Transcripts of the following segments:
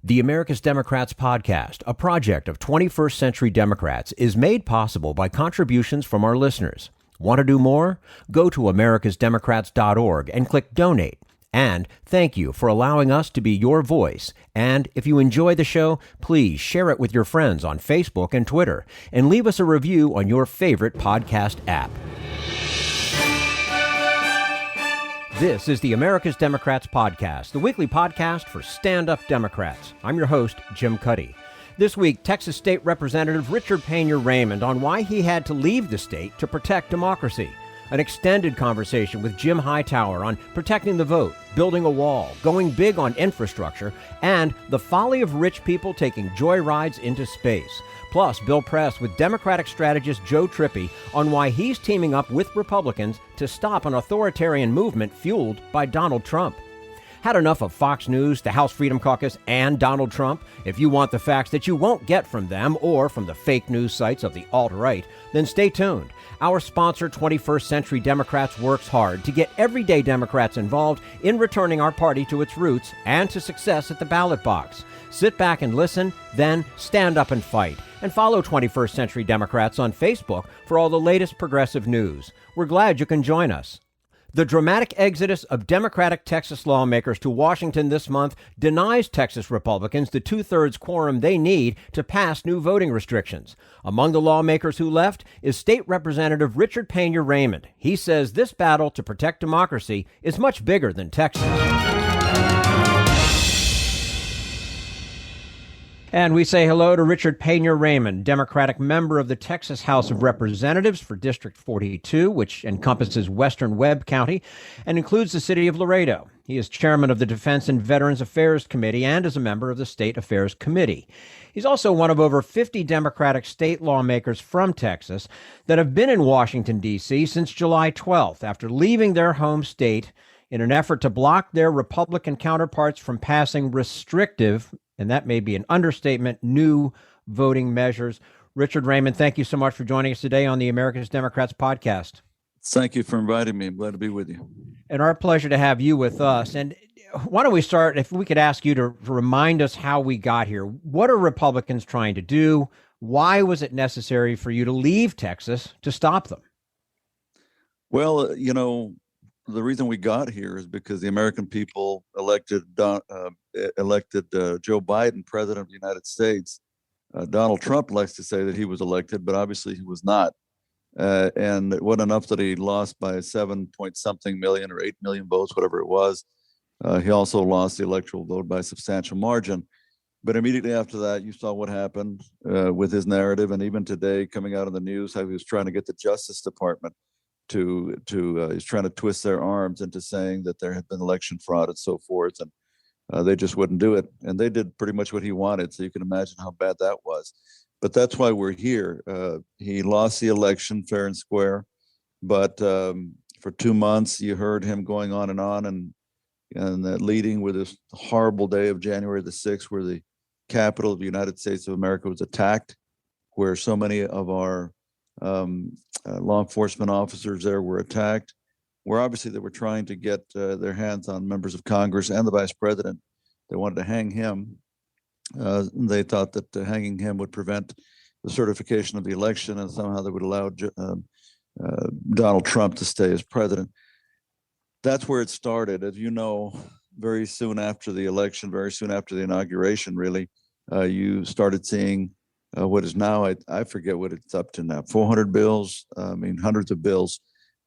The America's Democrats podcast, a project of 21st Century Democrats, is made possible by contributions from our listeners. Want to do more? Go to americasdemocrats.org and click Donate. And thank you for allowing us to be your voice. And if you enjoy the show, please share it with your friends on Facebook and Twitter, and leave us a review on your favorite podcast app. This is the America's Democrats podcast, the weekly podcast for stand-up Democrats. I'm your host, Jim Cuddy. This week, Texas State Representative Richard Peña Raymond on why he had to leave the state to protect democracy. An extended conversation with Jim Hightower on protecting the vote, building a wall, going big on infrastructure, and the folly of rich people taking joyrides into space. Plus, Bill Press with Democratic strategist Joe Trippi on why he's teaming up with Republicans to stop an authoritarian movement fueled by Donald Trump. Had enough of Fox News, the House Freedom Caucus, and Donald Trump? If you want the facts that you won't get from them or from the fake news sites of the alt-right, then stay tuned. Our sponsor, 21st Century Democrats, works hard to get everyday Democrats involved in returning our party to its roots and to success at the ballot box. Sit back and listen, then stand up and fight. And follow 21st Century Democrats on Facebook for all the latest progressive news. We're glad you can join us. The dramatic exodus of Democratic Texas lawmakers to Washington this month denies Texas Republicans the two-thirds quorum they need to pass new voting restrictions. Among the lawmakers who left is State Representative Richard Peña Raymond. He says this battle to protect democracy is much bigger than Texas. And we say hello to Richard Peña Raymond, Democratic member of the Texas House of Representatives for District 42, which encompasses western Webb County and includes the city of Laredo. He is chairman of the Defense and Veterans Affairs Committee and is a member of the State Affairs Committee. He's also one of over 50 Democratic state lawmakers from Texas that have been in Washington, D.C. since July 12th after leaving their home state in an effort to block their Republican counterparts from passing restrictive, and that may be an understatement, new voting measures. Richard Raymond, thank you so much for joining us today on the America's Democrats podcast. Thank you for inviting me. I'm glad to be with you. And our pleasure to have you with us. And why don't we start, if we could ask you to remind us how we got here. What are Republicans trying to do? Why was it necessary for you to leave Texas to stop them? Well, the reason we got here is because the American people elected Joe Biden president of the United States. Donald Trump likes to say that he was elected, but obviously he was not. And it wasn't enough that he lost by 7-point-something million or 8 million votes, whatever it was. He also lost the electoral vote by a substantial margin. But immediately after that, you saw what happened with his narrative. And even today, coming out of the news, how he was trying to get the Justice Department he's trying to twist their arms into saying that there had been election fraud and so forth, and they just wouldn't do it. And they did pretty much what he wanted, so you can imagine how bad that was. But that's why we're here. He lost the election fair and square, but for 2 months you heard him going on and leading with this horrible day of January the 6th, where the capital of the United States of America was attacked, where so many of our law enforcement officers there were attacked, where obviously they were trying to get their hands on members of Congress and the vice president. They wanted to hang him. They thought that hanging him would prevent the certification of the election, and somehow they would allow Donald Trump to stay as president. That's where it started. As you know, very soon after the election, very soon after the inauguration, really, you started seeing what is now, I forget what it's up to now, 400 bills, hundreds of bills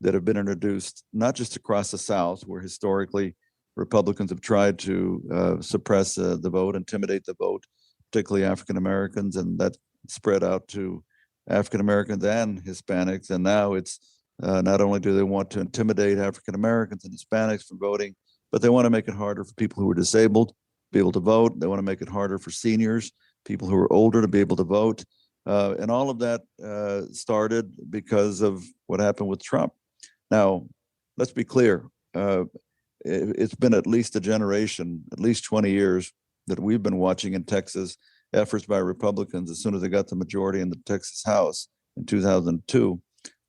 that have been introduced, not just across the South, where historically Republicans have tried to suppress the vote, intimidate the vote, particularly African Americans, and that spread out to African Americans and Hispanics. And now it's not only do they want to intimidate African Americans and Hispanics from voting, but they want to make it harder for people who are disabled to be able to vote. They want to make it harder for seniors, people who are older, to be able to vote. And all of that started because of what happened with Trump. Now, let's be clear. It's been at least a generation, at least 20 years, that we've been watching in Texas efforts by Republicans as soon as they got the majority in the Texas House in 2002.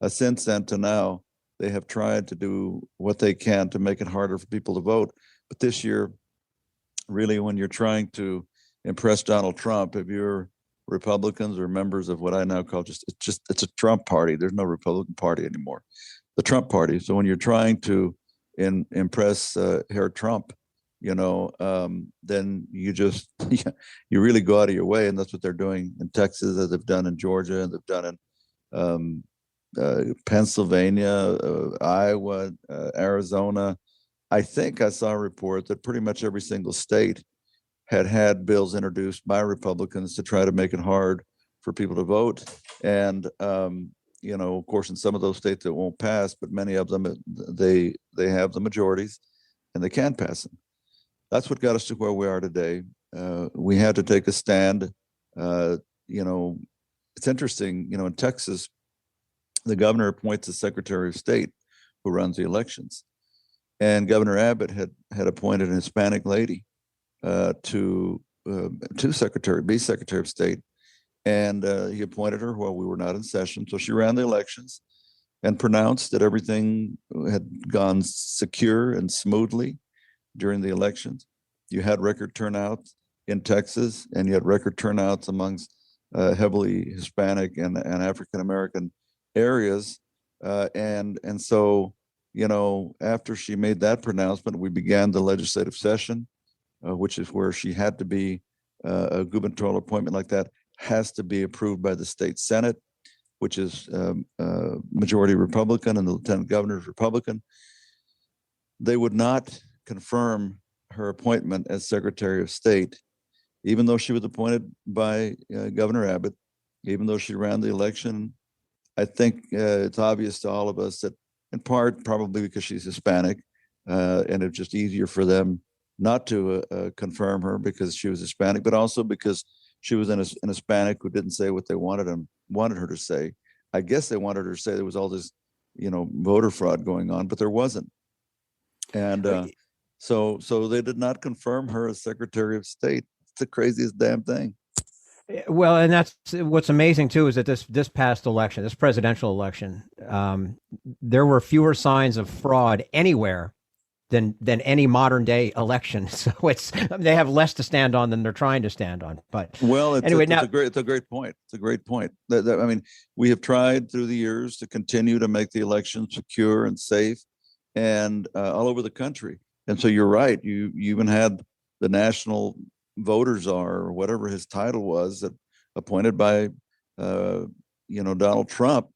Since then to now, they have tried to do what they can to make it harder for people to vote. But this year, really, when you're trying to impress Donald Trump, if you're Republicans or members of what I now call it's a Trump party. There's no Republican Party anymore. The Trump party. So when you're trying to impress Herr Trump, then you just you really go out of your way, and that's what they're doing in Texas, as they've done in Georgia, and they've done in Pennsylvania, Iowa, Arizona. I think I saw a report that pretty much every single state had bills introduced by Republicans to try to make it hard for people to vote. And, of course, in some of those states it won't pass, but many of them, they have the majorities and they can pass them. That's what got us to where we are today. We had to take a stand. It's interesting, in Texas, the governor appoints a Secretary of State who runs the elections. And Governor Abbott had appointed an Hispanic lady to be Secretary of State, and he appointed her while we were not in session. So she ran the elections and pronounced that everything had gone secure and smoothly during the elections. You had record turnout in Texas, and you had record turnouts amongst heavily Hispanic and African American areas, and so after she made that pronouncement, we began the legislative session. Which is where she had to be, a gubernatorial appointment like that has to be approved by the state Senate, which is majority Republican, and the lieutenant governor is Republican. They would not confirm her appointment as Secretary of State, even though she was appointed by Governor Abbott, even though she ran the election. I think it's obvious to all of us that, in part, probably because she's Hispanic, and it's just easier for them not to confirm her because she was Hispanic, but also because she was an Hispanic who didn't say what they wanted her to say. I guess they wanted her to say there was all this, voter fraud going on, but there wasn't. And so they did not confirm her as Secretary of State. It's the craziest damn thing. Well, and that's what's amazing too, is that this past election, this presidential election, there were fewer signs of fraud anywhere than any modern day election. So they have less to stand on than they're trying to stand on. But anyway, it's a great point. It's a great point. I mean, we have tried through the years to continue to make the election secure and safe, and all over the country. And so you're right. You even had the national voter czar, or whatever his title was, that appointed by Donald Trump,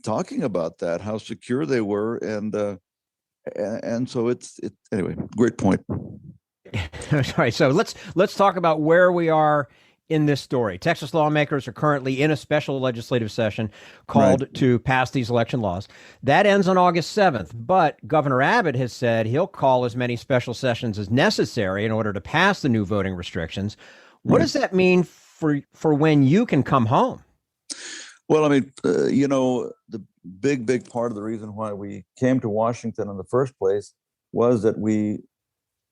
talking about that, how secure they were, and so it's anyway. Great point. All right, so let's talk about where we are in this story. Texas lawmakers are currently in a special legislative session called to pass these election laws. That ends on August 7th, but Governor Abbott has said he'll call as many special sessions as necessary in order to pass the new voting restrictions. What does that mean for when you can come home? Well, I mean, the big part of the reason why we came to Washington in the first place was that we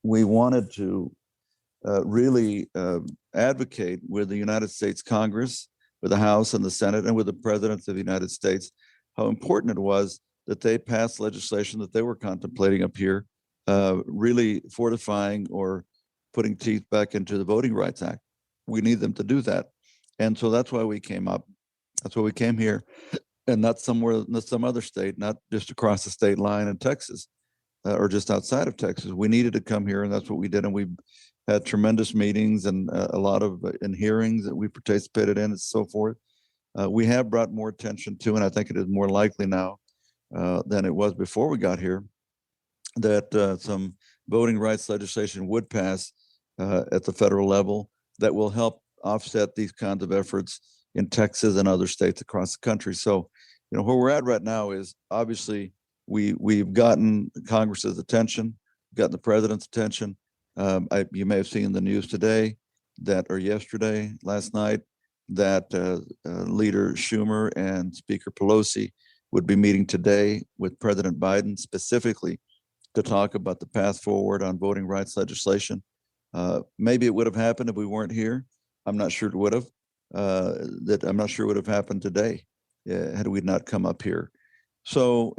wanted to really advocate with the United States Congress, with the House and the Senate, and with the President of the United States, how important it was that they pass legislation that they were contemplating up here, really fortifying or putting teeth back into the Voting Rights Act. We need them to do that. And so that's why we came up. That's why we came here, and not some other state, not just across the state line in Texas, or just outside of Texas. We needed to come here, and that's what we did. And we had tremendous meetings and a lot of in hearings that we participated in and so forth. We have brought more attention to, and I think it is more likely now than it was before we got here, that some voting rights legislation would pass at the federal level that will help offset these kinds of efforts in Texas and other states across the country. So, where we're at right now is obviously we've gotten Congress's attention, gotten the president's attention. You may have seen the news today last night, that Leader Schumer and Speaker Pelosi would be meeting today with President Biden specifically to talk about the path forward on voting rights legislation. Maybe it would have happened if we weren't here. I'm not sure it would have. I'm not sure would have happened today had we not come up here. So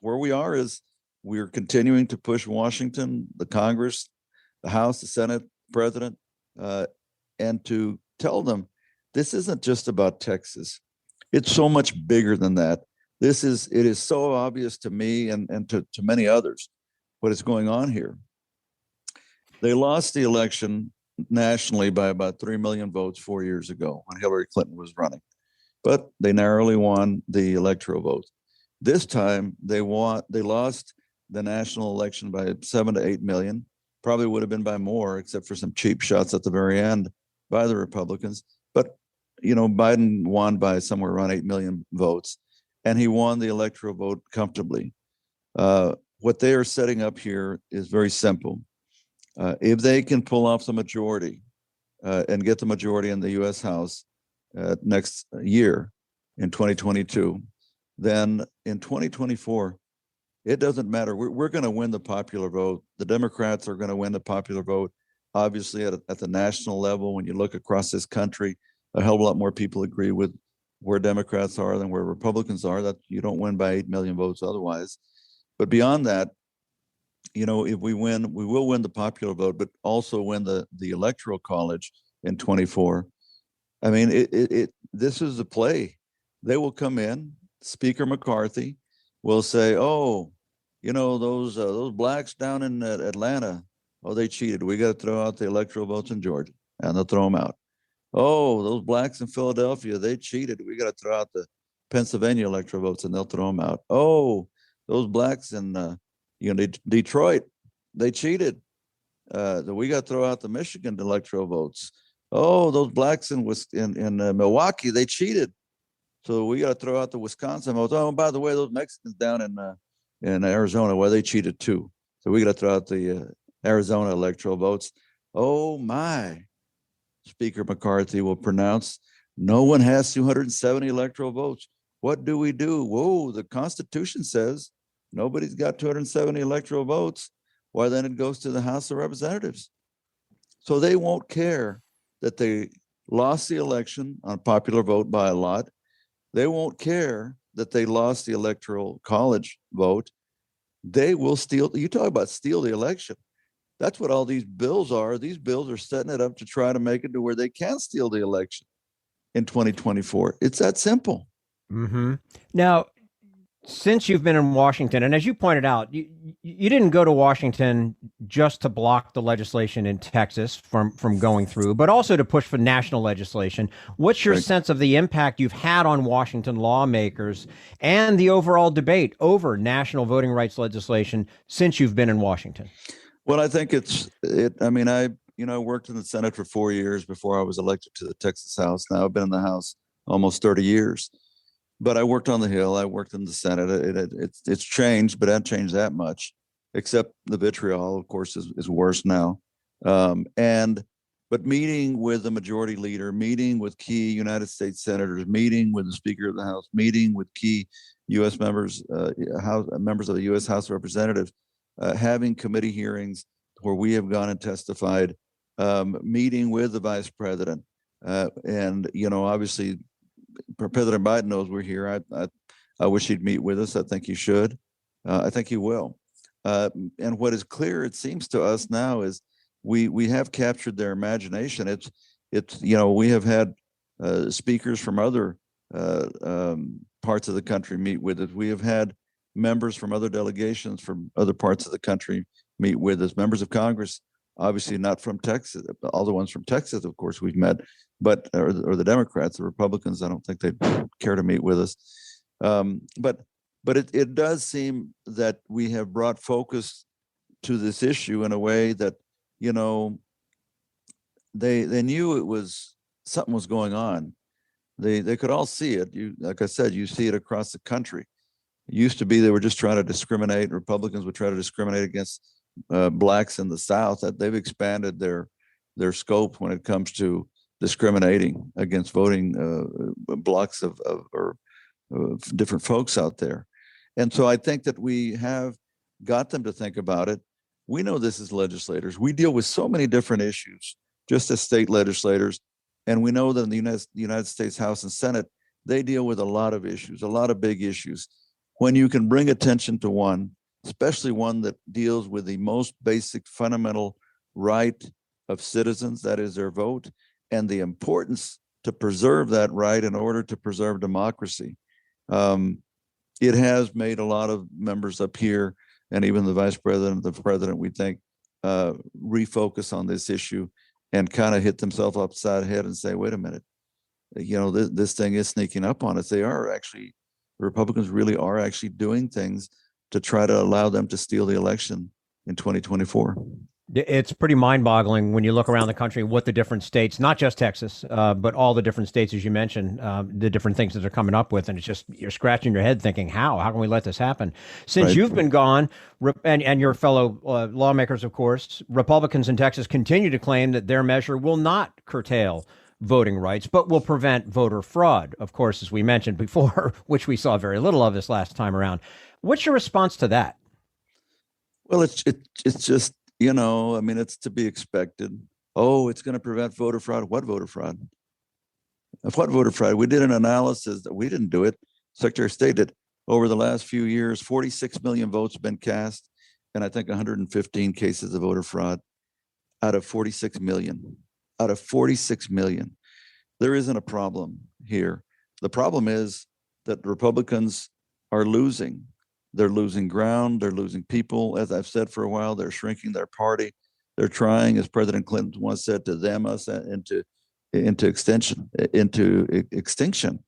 where we are is we're continuing to push Washington, the Congress, the House, the Senate, President, and to tell them this isn't just about Texas. It's so much bigger than that. It is so obvious to me and to many others what is going on here. They lost the election nationally by about 3 million votes 4 years ago when Hillary Clinton was running, but they narrowly won the electoral vote. This time they lost the national election by 7 to 8 million. Probably would have been by more, except for some cheap shots at the very end by the Republicans. But Biden won by somewhere around 8 million votes, and he won the electoral vote comfortably. What they are setting up here is very simple. If they can pull off the majority and get the majority in the U.S. House next year in 2022, then in 2024, it doesn't matter. We're going to win the popular vote. The Democrats are going to win the popular vote. Obviously, at the national level, when you look across this country, a hell of a lot more people agree with where Democrats are than where Republicans are. That you don't win by 8 million votes otherwise. But beyond that, if we win, we will win the popular vote, but also win the electoral college in 24. I mean, this is the play. They will come in. Speaker McCarthy will say, "Oh, those blacks down in Atlanta, they cheated. We got to throw out the electoral votes in Georgia," and they'll throw them out. "Oh, those blacks in Philadelphia, they cheated. We got to throw out the Pennsylvania electoral votes," and they'll throw them out. "Oh, those blacks in Detroit, they cheated. We got to throw out the Michigan electoral votes. Oh, those blacks in Milwaukee, they cheated. So we got to throw out the Wisconsin votes. Oh, and by the way, those Mexicans down in Arizona, well, they cheated too. So we got to throw out the Arizona electoral votes." Oh my! Speaker McCarthy will pronounce, "No one has 270 electoral votes. What do we do? Whoa, the Constitution says nobody's got 270 electoral votes. Why, then it goes to the House of Representatives." So they won't care that they lost the election on popular vote by a lot. They won't care that they lost the electoral college vote. They will steal. You talk about steal the election. That's what all these bills are. These bills are setting it up to try to make it to where they can steal the election in 2024. It's that simple. Mm-hmm. Now, since you've been in Washington, and as you pointed out, you didn't go to Washington just to block the legislation in Texas from going through, but also to push for national legislation. What's your sense of the impact you've had on Washington lawmakers and the overall debate over national voting rights legislation since you've been in Washington? Well, I think I worked in the Senate for 4 years before I was elected to the Texas House. Now I've been in the House almost 30 years. But I worked on the Hill. I worked in the Senate. It's changed, but it hasn't changed that much, except the vitriol, of course, is worse now. But meeting with the majority leader, meeting with key United States senators, meeting with the Speaker of the House, meeting with key U.S. members of the U.S. House of Representatives, having committee hearings where we have gone and testified, meeting with the Vice President, and obviously, President Biden knows we're here. I wish he'd meet with us. I think he should. I think he will. And what is clear, it seems to us now, is we have captured their imagination. We have had speakers from other parts of the country meet with us. We have had members from other delegations from other parts of the country meet with us. Members of Congress, obviously not from Texas. All the ones from Texas, of course, we've met. But or the Democrats, the Republicans, I don't think they'd care to meet with us. But it does seem that we have brought focus to this issue in a way that they knew something was going on. They could all see it. Like I said, you see it across the country. It used to be they were just trying to discriminate. Republicans would try to discriminate against blacks in the South. That they've expanded their scope when it comes to discriminating against voting blocks of different folks out there. And so I think that we have got them to think about it. We know this as legislators. We deal with so many different issues just as state legislators. And we know that in the United States House and Senate, they deal with a lot of issues, a lot of big issues. When you can bring attention to one, especially one that deals with the most basic fundamental right of citizens, that is their vote, and the importance to preserve that right in order to preserve democracy. It has made a lot of members up here, and even the vice president, the president, we think, refocus on this issue and kind of hit themselves upside the head and say, wait a minute, this thing is sneaking up on us. The Republicans really are actually doing things to try to allow them to steal the election in 2024. It's pretty mind-boggling when you look around the country what the different states, not just Texas, but all the different states, as you mentioned, the different things that they're coming up with. And it's just, you're scratching your head thinking, how can we let this happen? Since you've been gone, and your fellow lawmakers, of course, Republicans in Texas continue to claim that their measure will not curtail voting rights, but will prevent voter fraud, of course, as we mentioned before, which we saw very little of this last time around. What's your response to that? Well, it's just, it's to be expected. Oh, it's going to prevent voter fraud. What voter fraud? What voter fraud? We did an analysis that we didn't do it. Secretary of State did. Over the last few years, 46 million votes have been cast, and I think 115 cases of voter fraud out of 46 million. Out of 46 million. There isn't a problem here. The problem is that Republicans are losing. They're losing ground. They're losing people. As I've said for a while, they're shrinking their party. They're trying, as President Clinton once said, to them us into extinction. Them.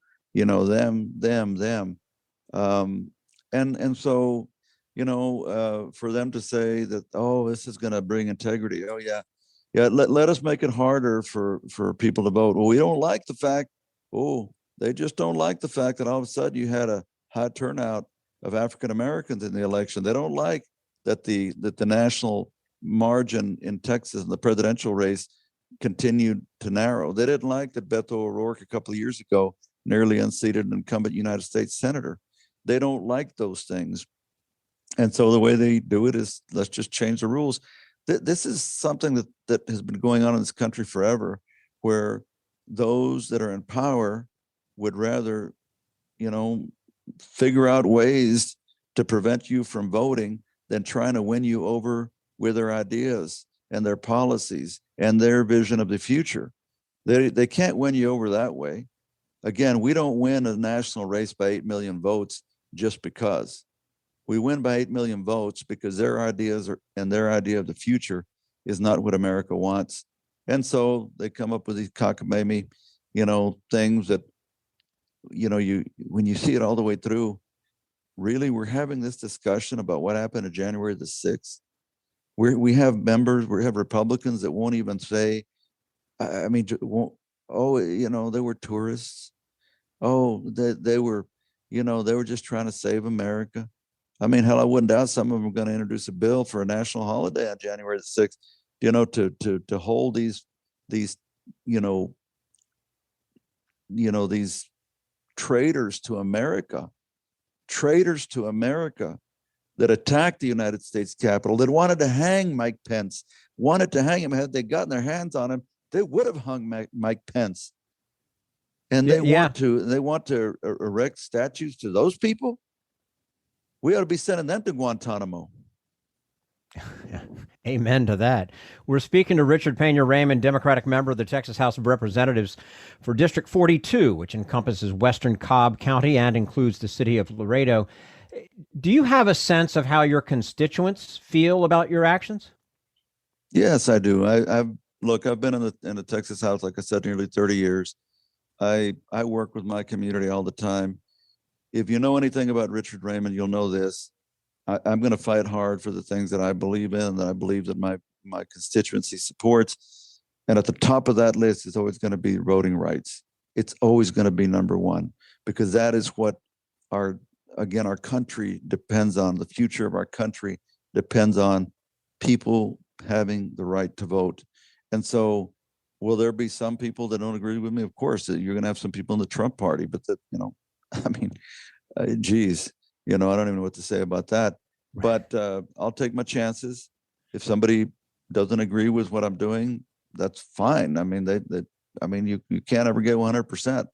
And so, for them to say that, oh, this is going to bring integrity. Oh yeah. Let us make it harder for people to vote. Well, we don't like the fact. They just don't like the fact that all of a sudden you had a high turnout of African Americans in the election. They don't like that the national margin in Texas in the presidential race continued to narrow. They didn't like that Beto O'Rourke a couple of years ago nearly unseated an incumbent United States senator. They don't like those things. And so the way they do it is, let's just change the rules. This is something that has been going on in this country forever, where those that are in power would rather, figure out ways to prevent you from voting than trying to win you over with their ideas and their policies and their vision of the future. They can't win you over that way. Again, we don't win a national race by 8 million votes just because. We win by 8 million votes because their ideas and their idea of the future is not what America wants. And so they come up with these cockamamie, things that, when you see it all the way through, really, we're having this discussion about what happened on January the 6th. We have Republicans that won't even say, they were tourists. They were just trying to save America. I mean, hell, I wouldn't doubt some of them are going to introduce a bill for a national holiday on January the 6th, to hold these traitors to America that attacked the United States Capitol, that wanted to hang Mike Pence, wanted to hang him. Had they gotten their hands on him, they would have hung Mike Pence. And they want to erect statues to those people. We ought to be sending them to Guantanamo. Amen to that. We're speaking to Richard Peña Raymond, Democratic member of the Texas House of Representatives for District 42, which encompasses western Cobb County and includes the city of Laredo. Do you have a sense of how your constituents feel about your actions? Yes, I do. I've been in the Texas House, like I said, nearly 30 years. I work with my community all the time. If you know anything about Richard Raymond, you'll know this. I'm going to fight hard for the things that I believe in, that I believe that my constituency supports. And at the top of that list is always going to be voting rights. It's always going to be number one, because that is what our country depends on. The future of our country depends on people having the right to vote. And so, will there be some people that don't agree with me? Of course, you're going to have some people in the Trump party, but geez, I don't even know what to say about that. But I'll take my chances. If somebody doesn't agree with what I'm doing, that's fine. I mean, you can't ever get 100%.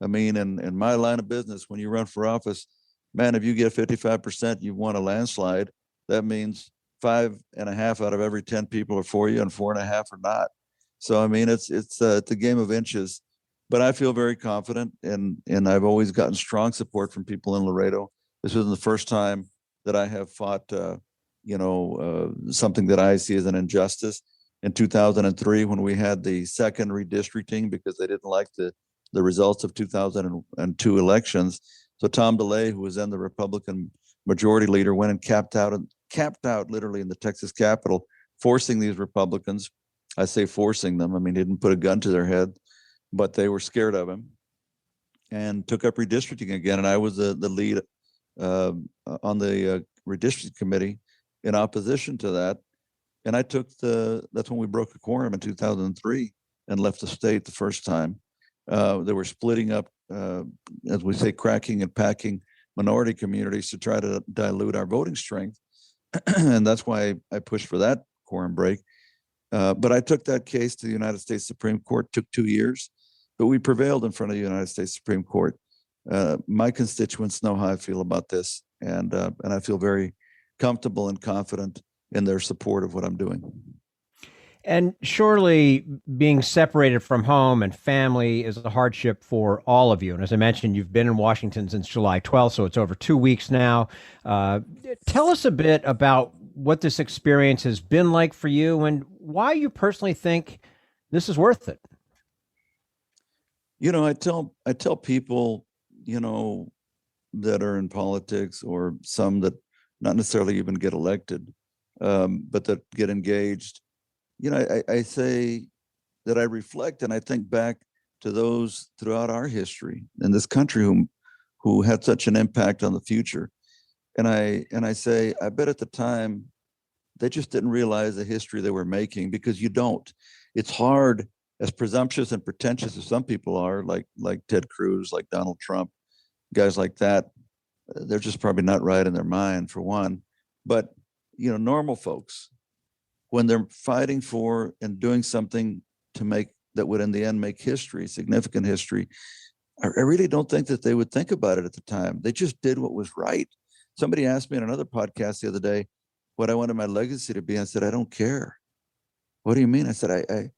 I mean, in my line of business, when you run for office, man, if you get 55%, you've won a landslide. That means 5.5 out of every 10 people are for you and 4.5 are not. So, I mean, it's a game of inches, but I feel very confident, and I've always gotten strong support from people in Laredo. This wasn't the first time that I have fought, something that I see as an injustice. In 2003, when we had the second redistricting because they didn't like the results of 2002 elections. So Tom DeLay, who was then the Republican majority leader, went and camped out literally in the Texas Capitol, forcing these Republicans. I say forcing them. I mean, he didn't put a gun to their head, but they were scared of him, and took up redistricting again. And I was the lead on the redistricting committee in opposition to that. And I took that's when we broke the quorum in 2003 and left the state the first time. They were splitting up, as we say, cracking and packing minority communities to try to dilute our voting strength. And that's why I pushed for that quorum break. But I took that case to the United States Supreme Court, took 2 years, but we prevailed in front of the United States Supreme Court. My constituents know how I feel about this, and I feel very comfortable and confident in their support of what I'm doing. And surely being separated from home and family is a hardship for all of you. And as I mentioned, you've been in Washington since July 12th, so it's over 2 weeks now. Tell us a bit about what this experience has been like for you and why you personally think this is worth it. I tell people, that are in politics, or some that not necessarily even get elected, but that get engaged. I say that I reflect and I think back to those throughout our history in this country who had such an impact on the future. And I say, I bet at the time they just didn't realize the history they were making, because you don't. It's hard, as presumptuous and pretentious as some people are, like Ted Cruz, like Donald Trump, guys like that. They're just probably not right in their mind, for one. But, normal folks, when they're fighting for and doing something to make that would in the end make history, significant history, I really don't think that they would think about it at the time. They just did what was right. Somebody asked me in another podcast the other day what I wanted my legacy to be. I said, I don't care. What do you mean? I said,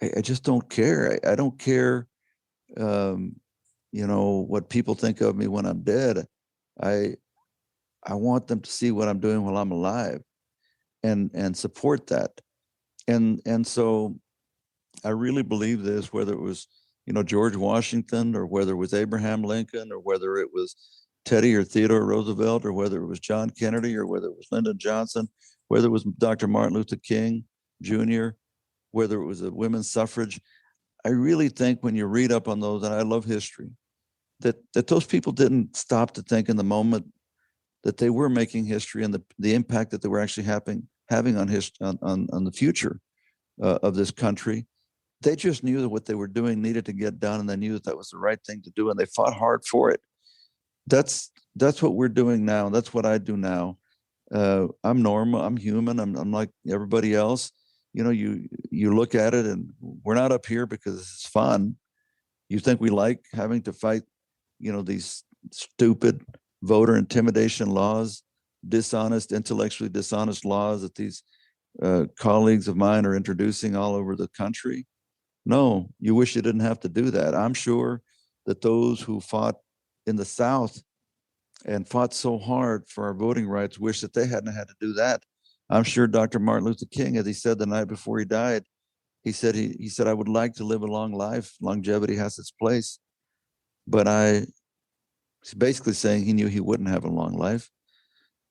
I just don't care. I don't care, what people think of me when I'm dead. I want them to see what I'm doing while I'm alive, and support that. And so I really believe this, whether it was, George Washington, or whether it was Abraham Lincoln, or whether it was Teddy or Theodore Roosevelt, or whether it was John Kennedy, or whether it was Lyndon Johnson, whether it was Dr. Martin Luther King Jr., whether it was the women's suffrage. I really think when you read up on those, and I love history, that those people didn't stop to think in the moment that they were making history, and the impact that they were actually having on the future of this country. They just knew that what they were doing needed to get done, and they knew that was the right thing to do, and they fought hard for it. That's what we're doing now. That's what I do now. I'm normal. I'm human. I'm like everybody else. You look at it, and we're not up here because it's fun. You think we like having to fight, these stupid voter intimidation laws, intellectually dishonest laws that these colleagues of mine are introducing all over the country? No, you wish you didn't have to do that. I'm sure that those who fought in the South and fought so hard for our voting rights wish that they hadn't had to do that. I'm sure Dr. Martin Luther King, as he said the night before he died, he said, I would like to live a long life. Longevity has its place. But he's basically saying he knew he wouldn't have a long life.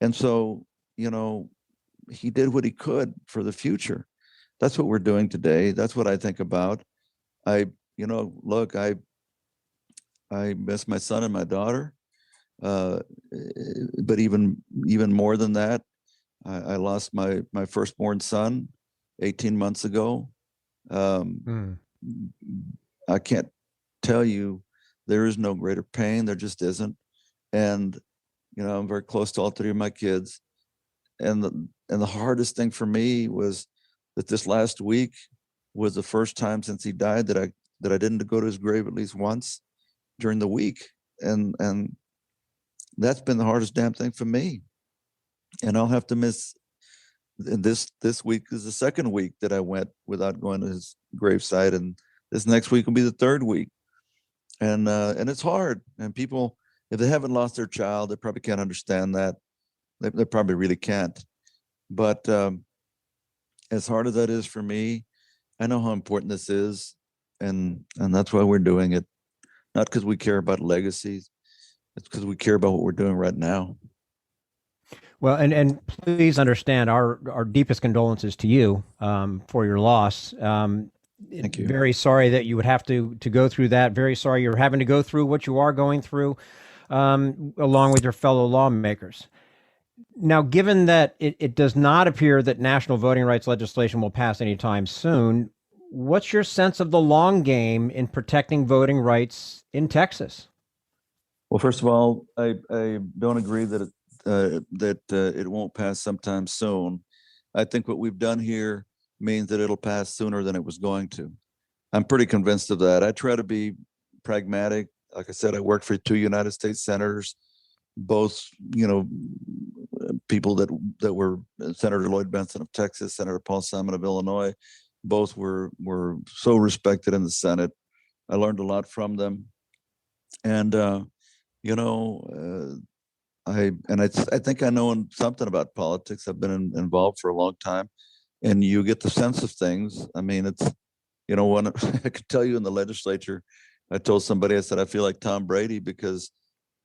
And so, he did what he could for the future. That's what we're doing today. That's what I think about. I miss my son and my daughter. But even more than that, I lost my firstborn son 18 months ago. I can't tell you, there is no greater pain. There just isn't. And, I'm very close to all three of my kids. And the hardest thing for me was that this last week was the first time since he died that I didn't go to his grave at least once during the week. And that's been the hardest damn thing for me. And I'll have to miss And this week is the second week that I went without going to his gravesite, and this next week will be the third week. And it's hard. And people, if they haven't lost their child, they probably can't understand that. They probably really can't. But as hard as that is for me, I know how important this is, and that's why we're doing it. Not because we care about legacies, it's because we care about what we're doing right now. Well, and please understand our deepest condolences to you for your loss. Thank you. Very sorry that you would have to go through that. Very sorry you're having to go through what you are going through, along with your fellow lawmakers. Now, given that it does not appear that national voting rights legislation will pass anytime soon, what's your sense of the long game in protecting voting rights in Texas? Well, first of all, I don't agree that it won't pass sometime soon. I think what we've done here means that it'll pass sooner than it was going to. I'm pretty convinced of that. I try to be pragmatic. Like I said, I worked for 2 United States senators, both, people that were Senator Lloyd Bentsen of Texas, Senator Paul Simon of Illinois. Both were so respected in the Senate. I learned a lot from them. And, I think I know something about politics. I've been involved for a long time, and you get the sense of things. I mean, it's, when I could tell you in the legislature, I told somebody, I said, I feel like Tom Brady because,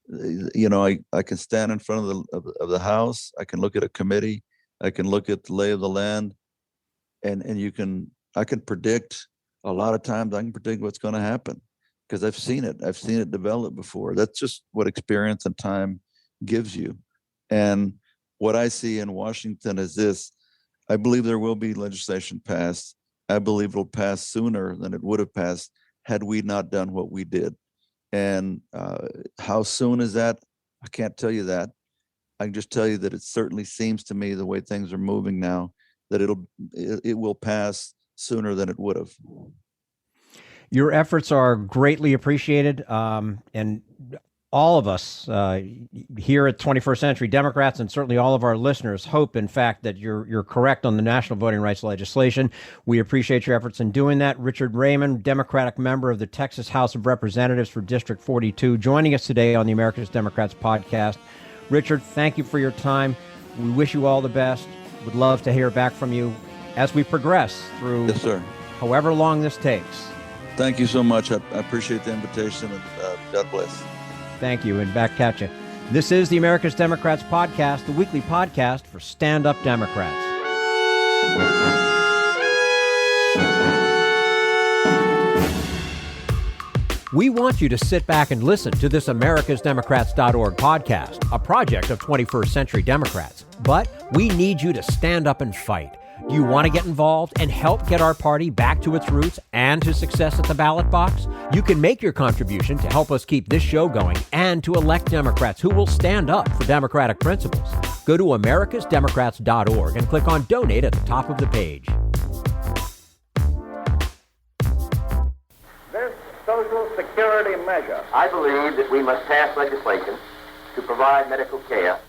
I can stand in front of the House. I can look at a committee. I can look at the lay of the land, and I can predict a lot of times. I can predict what's going to happen because I've seen it. I've seen it develop before. That's just what experience and time gives you. And what I see in Washington is this: I believe there will be legislation passed. I believe it'll pass sooner than it would have passed had we not done what we did. And how soon is that? I can't tell you that. I can just tell you that it certainly seems to me, the way things are moving now, that it will pass sooner than it would have. Your efforts are greatly appreciated, and all of us here at 21st Century Democrats, and certainly all of our listeners, hope, in fact, that you're correct on the national voting rights legislation. We appreciate your efforts in doing that. Richard Raymond, Democratic member of the Texas House of Representatives for District 42, joining us today on the America's Democrats podcast. Richard, thank you for your time. We wish you all the best. Would love to hear back from you as we progress through however long this takes. Thank you so much. I appreciate the invitation, and God bless. Thank you, and back at you. This is the America's Democrats podcast, the weekly podcast for stand-up Democrats. We want you to sit back and listen to this americasdemocrats.org podcast, a project of 21st Century Democrats. But we need you to stand up and fight. Do you want to get involved and help get our party back to its roots and to success at the ballot box? You can make your contribution to help us keep this show going and to elect Democrats who will stand up for democratic principles. Go to americasdemocrats.org and click on Donate at the top of the page. This Social Security measure, I believe that we must pass legislation to provide medical care.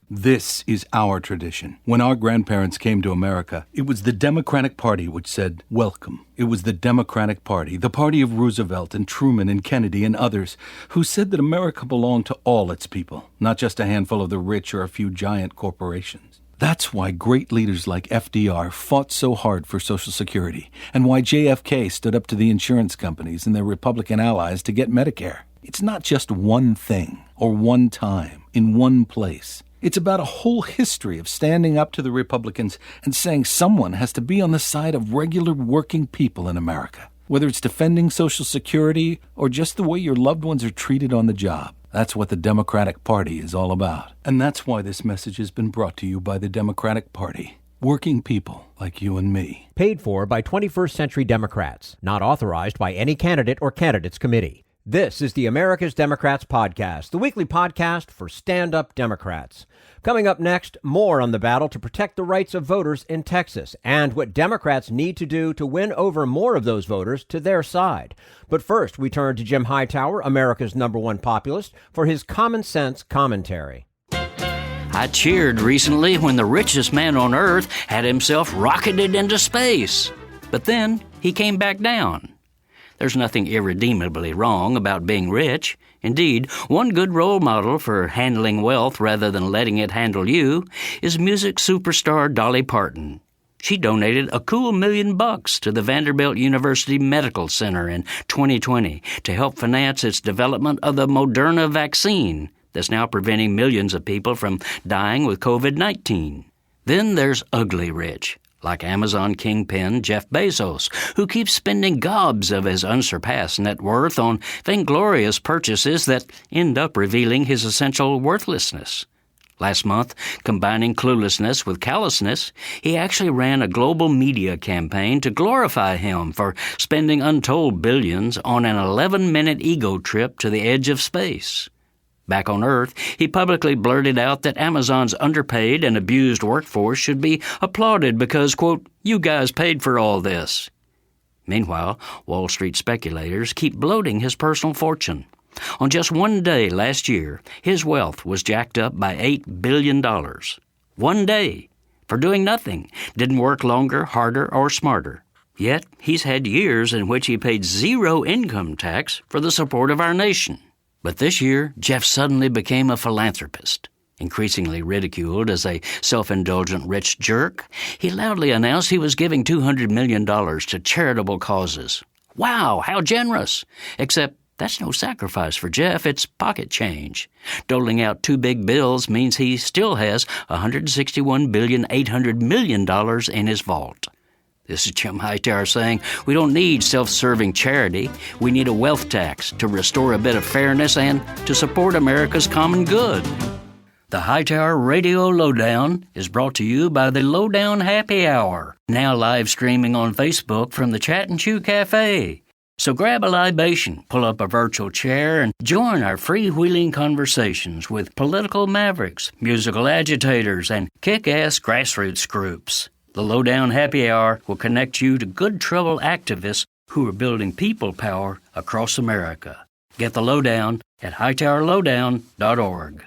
This is our tradition. When our grandparents came to America, it was the Democratic Party which said, welcome. It was the Democratic Party, the party of Roosevelt and Truman and Kennedy and others, who said that America belonged to all its people, not just a handful of the rich or a few giant corporations. That's why great leaders like FDR fought so hard for Social Security, and why JFK stood up to the insurance companies and their Republican allies to get Medicare. It's not just one thing, or one time, in one place. It's about a whole history of standing up to the Republicans and saying someone has to be on the side of regular working people in America. Whether it's defending Social Security or just the way your loved ones are treated on the job. That's what the Democratic Party is all about. And that's why this message has been brought to you by the Democratic Party. Working people like you and me. Paid for by 21st Century Democrats. Not authorized by any candidate or candidates committee. This is the America's Democrats podcast, the weekly podcast for stand-up Democrats. Coming up next, more on the battle to protect the rights of voters in Texas and what Democrats need to do to win over more of those voters to their side. But first, we turn to Jim Hightower, America's #1 populist, for his common sense commentary. I cheered recently when the richest man on Earth had himself rocketed into space. But then he came back down. There's nothing irredeemably wrong about being rich. Indeed, one good role model for handling wealth rather than letting it handle you is music superstar Dolly Parton. She donated a cool $1 million to the Vanderbilt University Medical Center in 2020 to help finance its development of the Moderna vaccine that's now preventing millions of people from dying with COVID-19. Then there's ugly rich, like Amazon kingpin Jeff Bezos, who keeps spending gobs of his unsurpassed net worth on vainglorious purchases that end up revealing his essential worthlessness. Last month, combining cluelessness with callousness, he actually ran a global media campaign to glorify him for spending untold billions on an 11-minute ego trip to the edge of space. Back on Earth, he publicly blurted out that Amazon's underpaid and abused workforce should be applauded because, quote, "you guys paid for all this." Meanwhile, Wall Street speculators keep bloating his personal fortune. On just one day last year, his wealth was jacked up by $8 billion. One day. For doing nothing. Didn't work longer, harder, or smarter. Yet, he's had years in which he paid zero income tax for the support of our nation. But this year, Jeff suddenly became a philanthropist. Increasingly ridiculed as a self-indulgent rich jerk, he loudly announced he was giving $200 million to charitable causes. Wow, how generous! Except that's no sacrifice for Jeff, it's pocket change. Doling out two big bills means he still has $161,800,000,000 in his vault. This is Jim Hightower saying we don't need self-serving charity. We need a wealth tax to restore a bit of fairness and to support America's common good. The Hightower Radio Lowdown is brought to you by the Lowdown Happy Hour, now live streaming on Facebook from the Chat and Chew Cafe. So grab a libation, pull up a virtual chair, and join our freewheeling conversations with political mavericks, musical agitators, and kick-ass grassroots groups. The Lowdown Happy Hour will connect you to good trouble activists who are building people power across America. Get the lowdown at hightowerlowdown.org.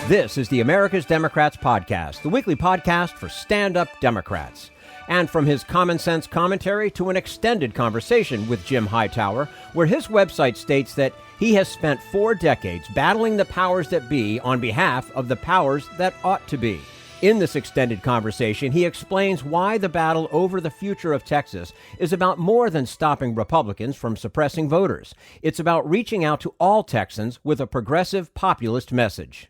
This is the America's Democrats Podcast, the weekly podcast for stand-up Democrats. And from his common sense commentary to an extended conversation with Jim Hightower, where his website states that he has spent 4 decades battling the powers that be on behalf of the powers that ought to be. In this extended conversation, he explains why the battle over the future of Texas is about more than stopping Republicans from suppressing voters. It's about reaching out to all Texans with a progressive populist message.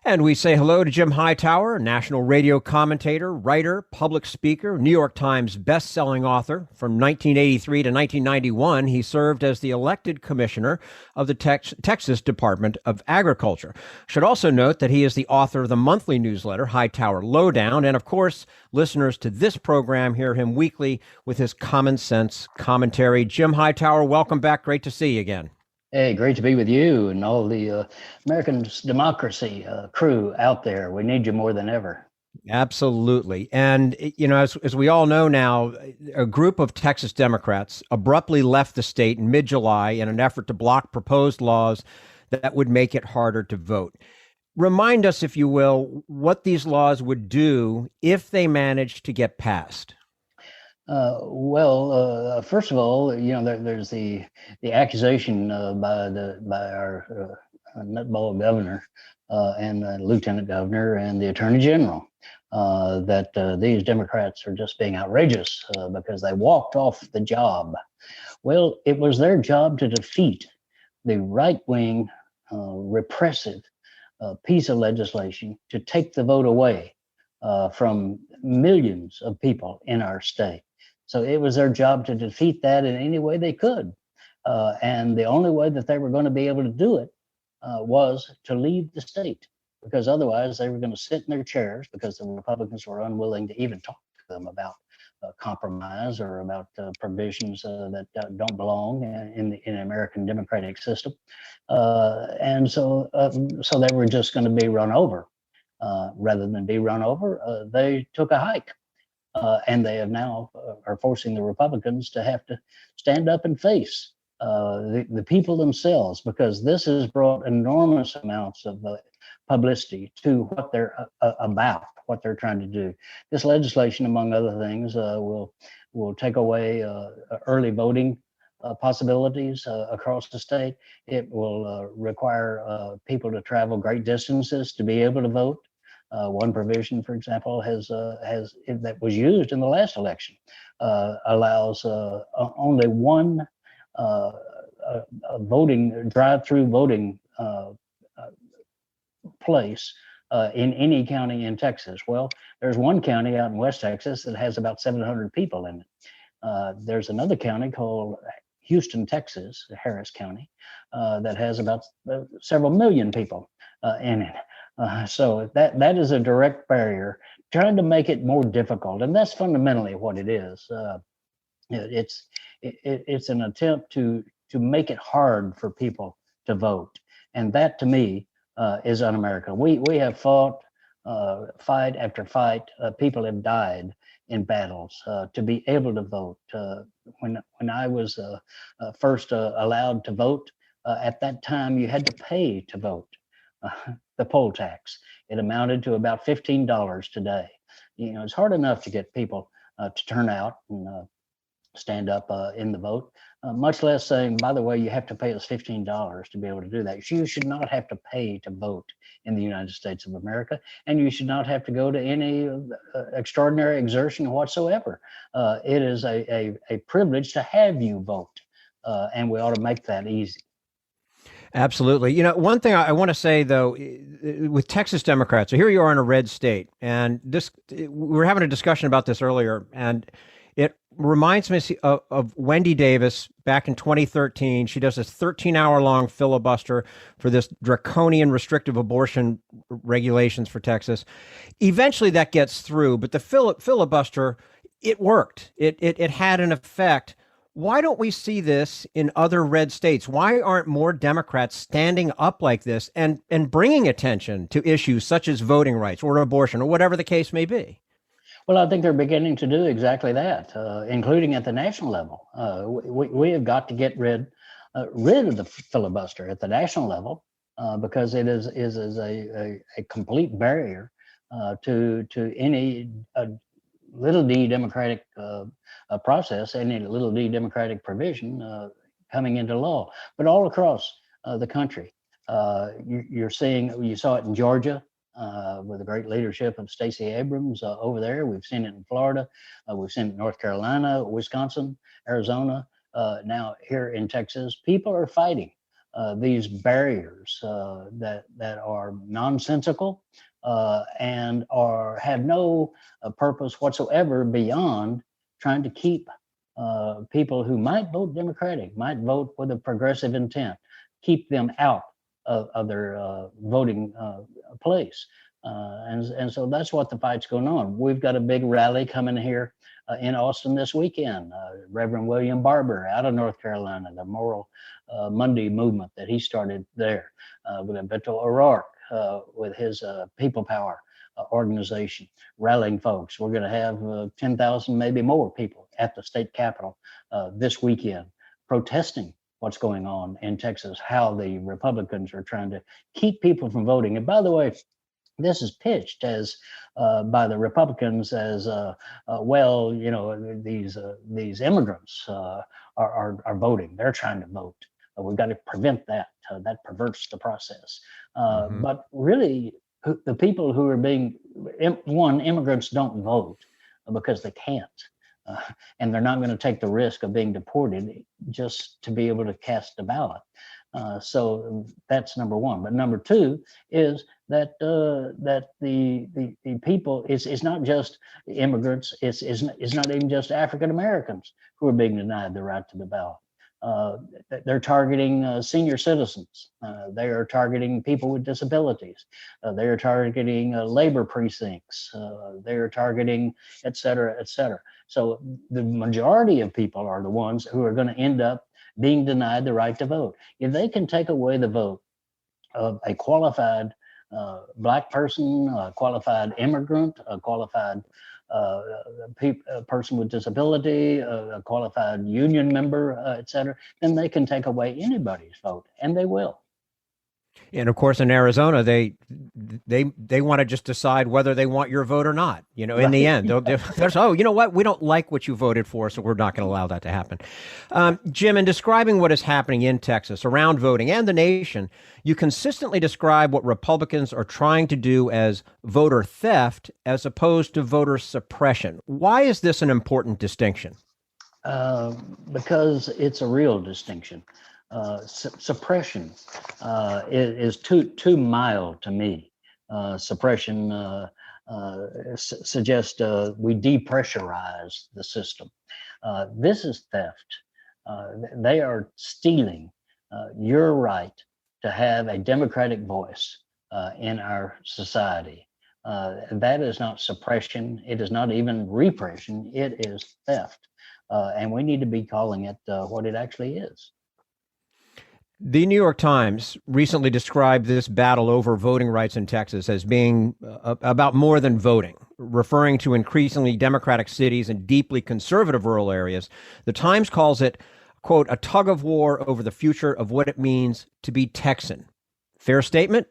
And we say hello to Jim Hightower, national radio commentator, writer, public speaker, New York Times best-selling author. From 1983 to 1991, he served as the elected commissioner of the Texas Department of Agriculture. Should also note that he is the author of the monthly newsletter, Hightower Lowdown, and of course, listeners to this program hear him weekly with his common sense commentary. Jim Hightower, welcome back. Great to see you again. Hey, great to be with you and all the American democracy crew out there. We need you more than ever. Absolutely. And, you know, as we all know now, a group of Texas Democrats abruptly left the state in mid-July in an effort to block proposed laws that would make it harder to vote. Remind us, if you will, what these laws would do if they managed to get passed. First of all, you know, there's the accusation by our nutball governor and the lieutenant governor and the attorney general that these Democrats are just being outrageous because they walked off the job. Well, it was their job to defeat the right-wing repressive piece of legislation to take the vote away from millions of people in our state. So it was their job to defeat that in any way they could. And the only way that they were going to be able to do it was to leave the state, because otherwise they were going to sit in their chairs because the Republicans were unwilling to even talk to them about compromise or about provisions that don't belong in the American democratic system. And so they were just going to be run over. Rather than be run over, they took a hike. And they have now are forcing the Republicans to have to stand up and face the people themselves, because this has brought enormous amounts of publicity to what they're about, what they're trying to do. This legislation, among other things, will take away early voting possibilities across the state. It will require people to travel great distances to be able to vote. One provision, for example, that was used in the last election allows only one drive-through voting place in any county in Texas. Well, there's one county out in West Texas that has about 700 people in it. There's another county called Houston, Texas, Harris County, that has about several million people in it. So that is a direct barrier, trying to make it more difficult, and that's fundamentally what it is. It's an attempt to make it hard for people to vote, and that to me is un-American. We have fought fight after fight. People have died in battles to be able to vote. When I was first allowed to vote, at that time you had to pay to vote. The poll tax. It amounted to about $15 today. It's hard enough to get people to turn out and stand up in the vote, much less saying, by the way, you have to pay us $15 to be able to do that. You should not have to pay to vote in the United States of America, and you should not have to go to any extraordinary exertion whatsoever. It is a privilege to have you vote, and we ought to make that easy. Absolutely. One thing I want to say, though, with Texas Democrats, so here you are in a red state, and we were having a discussion about this earlier, and it reminds me of Wendy Davis back in 2013. She does this 13-hour-long filibuster for this draconian restrictive abortion regulations for Texas. Eventually that gets through, but the filibuster, it worked. It had an effect. Why don't we see this in other red states? Why aren't more Democrats standing up like this and bringing attention to issues such as voting rights or abortion or whatever the case may be? Well, I think they're beginning to do exactly that, including at the national level. We have got to get rid of the filibuster at the national level because it is a complete barrier to any little d democratic process, any little d democratic provision coming into law. But all across the country, you saw it in Georgia. With the great leadership of Stacey Abrams over there. We've seen it in Florida. We've seen it in North Carolina, Wisconsin, Arizona. Now here in Texas, people are fighting these barriers that are nonsensical and have no purpose whatsoever beyond trying to keep people who might vote Democratic, might vote with a progressive intent, keep them out of their voting place. And so that's what the fight's going on. We've got a big rally coming here in Austin this weekend. Reverend William Barber out of North Carolina, the Moral Monday movement that he started there, with Beto O'Rourke with his People Power organization, rallying folks. We're going to have 10,000, maybe more people at the state capitol this weekend protesting what's going on in Texas, how the Republicans are trying to keep people from voting. And by the way, this is pitched as by the Republicans as well, these immigrants are voting. They're trying to vote. We've got to prevent that. That perverts the process. But really, the people who are immigrants don't vote because they can't. And they're not going to take the risk of being deported just to be able to cast a ballot. So that's number one. But number two is that the people, it's not just immigrants, it's not even just African Americans who are being denied the right to the ballot. They're targeting senior citizens. They are targeting people with disabilities. They are targeting labor precincts. They are targeting, et cetera, et cetera. So the majority of people are the ones who are going to end up being denied the right to vote. If they can take away the vote of a qualified Black person, a qualified immigrant, a qualified a person with disability, a qualified union member, et cetera, then they can take away anybody's vote, and they will. And of course, in Arizona, they want to just decide whether they want your vote or not. You know, in the end, there's, oh, you know what? We don't like what you voted for, so we're not going to allow that to happen. Jim, in describing what is happening in Texas around voting and the nation, you consistently describe what Republicans are trying to do as voter theft as opposed to voter suppression. Why is this an important distinction? Because it's a real distinction. Suppression is too mild to me. Suppression suggests we depressurize the system. This is theft. They are stealing your right to have a democratic voice in our society. That is not suppression. It is not even repression. It is theft. And we need to be calling it what it actually is. The New York Times recently described this battle over voting rights in Texas as being about more than voting, referring to increasingly Democratic cities and deeply conservative rural areas. The Times calls it, quote, a tug of war over the future of what it means to be Texan. Fair statement?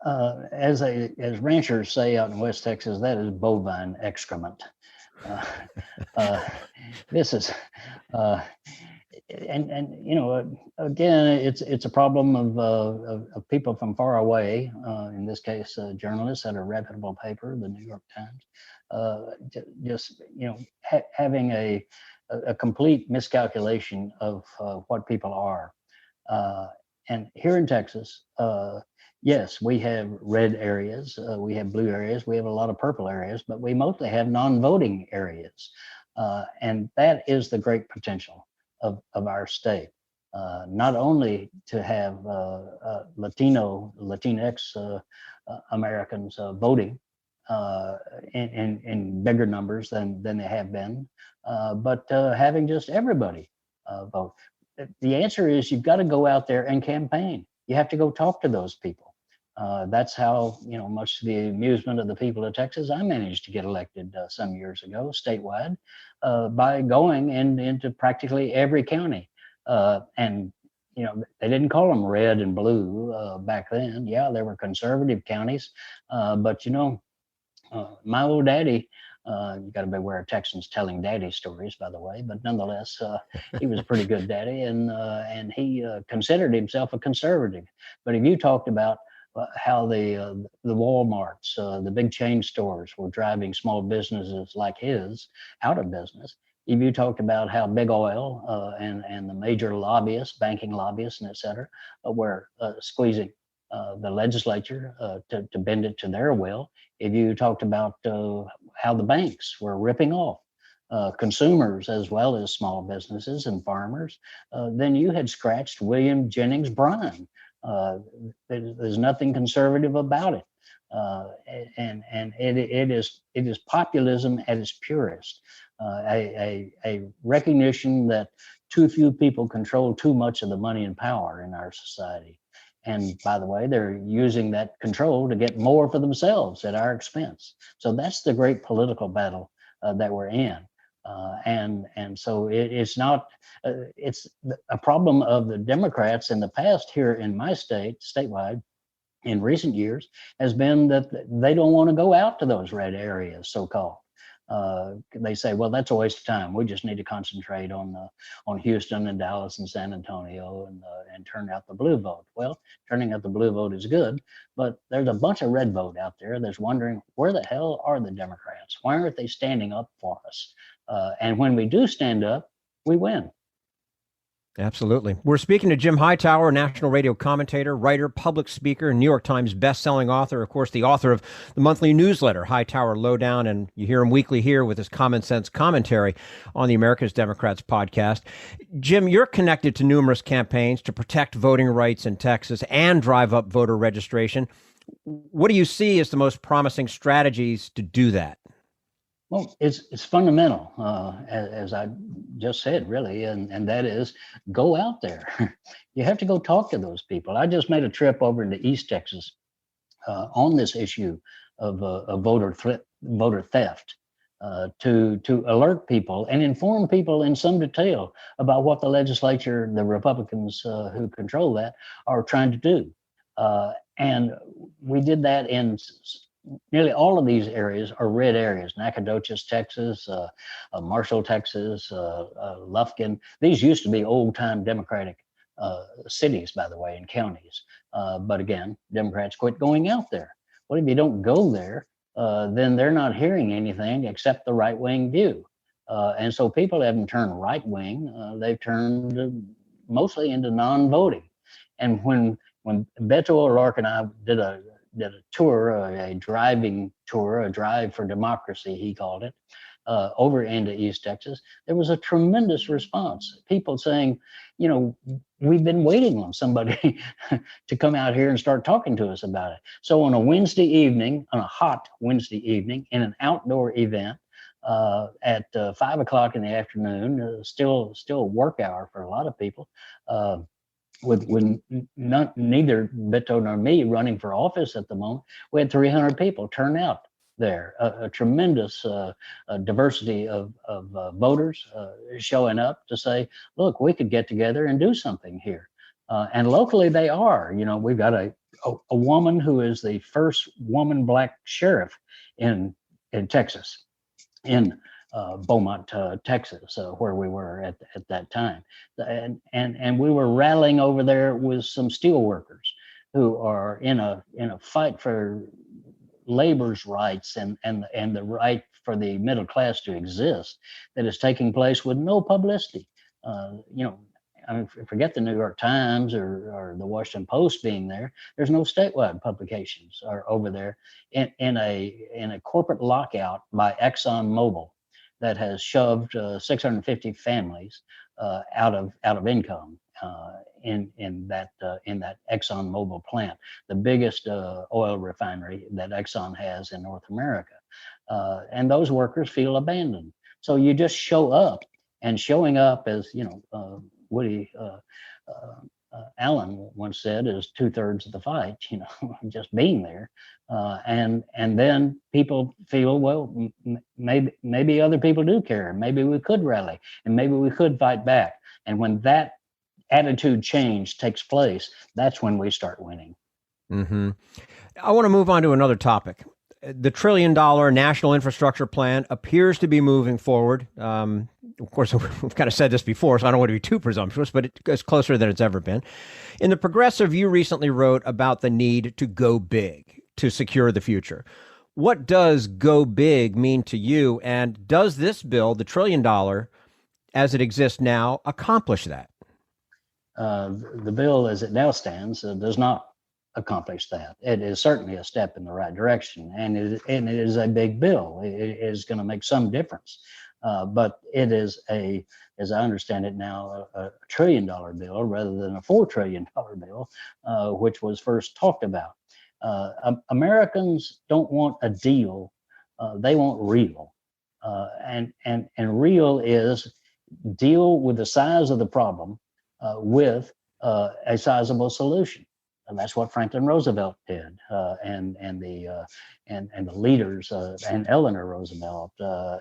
As ranchers say out in West Texas, that is bovine excrement. This is... And you know, again, it's a problem of people from far away. In this case, journalists at a reputable paper, the New York Times, just having a complete miscalculation of what people are. And here in Texas, yes, we have red areas, we have blue areas, we have a lot of purple areas, but we mostly have non-voting areas, and that is the great potential of our state, not only to have Latinx Americans voting in bigger numbers than they have been, but having just everybody vote. The answer is you've got to go out there and campaign. You have to go talk to those people. That's how, much to the amusement of the people of Texas, I managed to get elected some years ago statewide by going into practically every county. And, they didn't call them red and blue back then. Yeah, there were conservative counties. But, my old daddy, you got to beware of Texans telling daddy stories, by the way, but nonetheless, he was a pretty good daddy, and he considered himself a conservative. But if you talked about how the Walmarts, the big chain stores were driving small businesses like his out of business. If you talked about how big oil and the major lobbyists, banking lobbyists, and et cetera, were squeezing the legislature to bend it to their will. If you talked about how the banks were ripping off consumers as well as small businesses and farmers, then you had scratched William Jennings Bryan. There's nothing conservative about it, and it is populism at its purest, a recognition that too few people control too much of the money and power in our society, and by the way, they're using that control to get more for themselves at our expense. So that's the great political battle that we're in. And so it's not, it's a problem of the Democrats in the past here in my state, statewide, in recent years, has been that they don't want to go out to those red areas, so-called. They say, well, that's a waste of time. We just need to concentrate on Houston and Dallas and San Antonio and turn out the blue vote. Well, turning out the blue vote is good, but there's a bunch of red vote out there that's wondering, where the hell are the Democrats? Why aren't they standing up for us? And when we do stand up, we win. Absolutely. We're speaking to Jim Hightower, national radio commentator, writer, public speaker, New York Times best-selling author, of course, the author of the monthly newsletter, Hightower Lowdown, and you hear him weekly here with his common sense commentary on the America's Democrats podcast. Jim, you're connected to numerous campaigns to protect voting rights in Texas and drive up voter registration. What do you see as the most promising strategies to do that? Well, it's fundamental, as I just said, really, and that is go out there. You have to go talk to those people. I just made a trip over into East Texas on this issue of voter voter theft, to alert people and inform people in some detail about what the legislature, the Republicans who control that, are trying to do. And we did that in nearly all of these areas are red areas: Nacogdoches, Texas, Marshall, Texas, Lufkin. These used to be old-time Democratic cities, by the way, and counties. But again, Democrats quit going out there. Well, if you don't go there, then they're not hearing anything except the right-wing view. And so people haven't turned right-wing. They've turned mostly into non-voting. And when Beto O'Rourke and I did a tour, a driving tour, a drive for democracy, he called it, over into East Texas, there was a tremendous response. People saying, you know, we've been waiting on somebody to come out here and start talking to us about it. So on a Wednesday evening, on a hot Wednesday evening, in an outdoor event at 5 o'clock in the afternoon, still work hour for a lot of people, with neither Beto nor me running for office at the moment, we had 300 people turn out there, a tremendous diversity of voters showing up to say, look, we could get together and do something here. And locally they are. You know, we've got a woman who is the first woman Black sheriff in Texas, in Beaumont, Texas, where we were at that time. And we were rallying over there with some steel workers who are in a fight for labor's rights and the right for the middle class to exist, that is taking place with no publicity. You know, I mean, forget the New York Times or the Washington Post being there. There's no statewide publications are over there in a corporate lockout by ExxonMobil that has shoved 650 families out of income in that ExxonMobil plant, the biggest oil refinery that Exxon has in North America. And those workers feel abandoned. So you just show up, and showing up, as you know, Woody Allen once said, is 2/3 of the fight. You know, just being there, and then people feel, well, maybe other people do care. Maybe we could rally, and maybe we could fight back. And when that attitude change takes place, that's when we start winning. Mm-hmm. I want to move on to another topic. The $1 trillion national infrastructure plan appears to be moving forward. Of course, we've kind of said this before, so I don't want to be too presumptuous, but it's closer than it's ever been. In The Progressive, you recently wrote about the need to go big to secure the future. What does go big mean to you? And does this bill, the $1 trillion, as it exists now, accomplish that? The bill, as it now stands, does not accomplish that. It is certainly a step in the right direction, and it is a big bill. It is going to make some difference, but it is as I understand it now, a $1 trillion bill rather than a $4 trillion bill, which was first talked about. Americans don't want a deal; they want real, and real is deal with the size of the problem with a sizable solution. And that's what Franklin Roosevelt did, and the leaders, and Eleanor Roosevelt,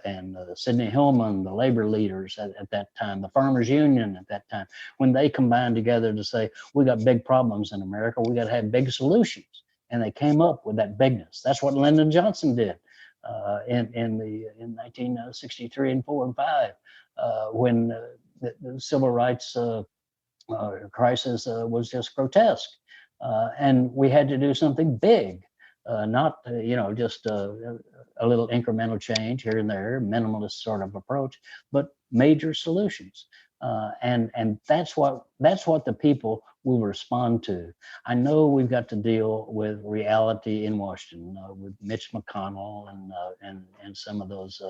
and Sidney Hillman, the labor leaders at that time, the Farmers Union at that time, when they combined together to say, we got big problems in America, we got to have big solutions. And they came up with that bigness. That's what Lyndon Johnson did in 1963 and 4 and 5, when the civil rights crisis was just grotesque. And we had to do something big, not just a little incremental change here and there, minimalist sort of approach, but major solutions. And that's what the people will respond to. I know we've got to deal with reality in Washington, with Mitch McConnell and some of those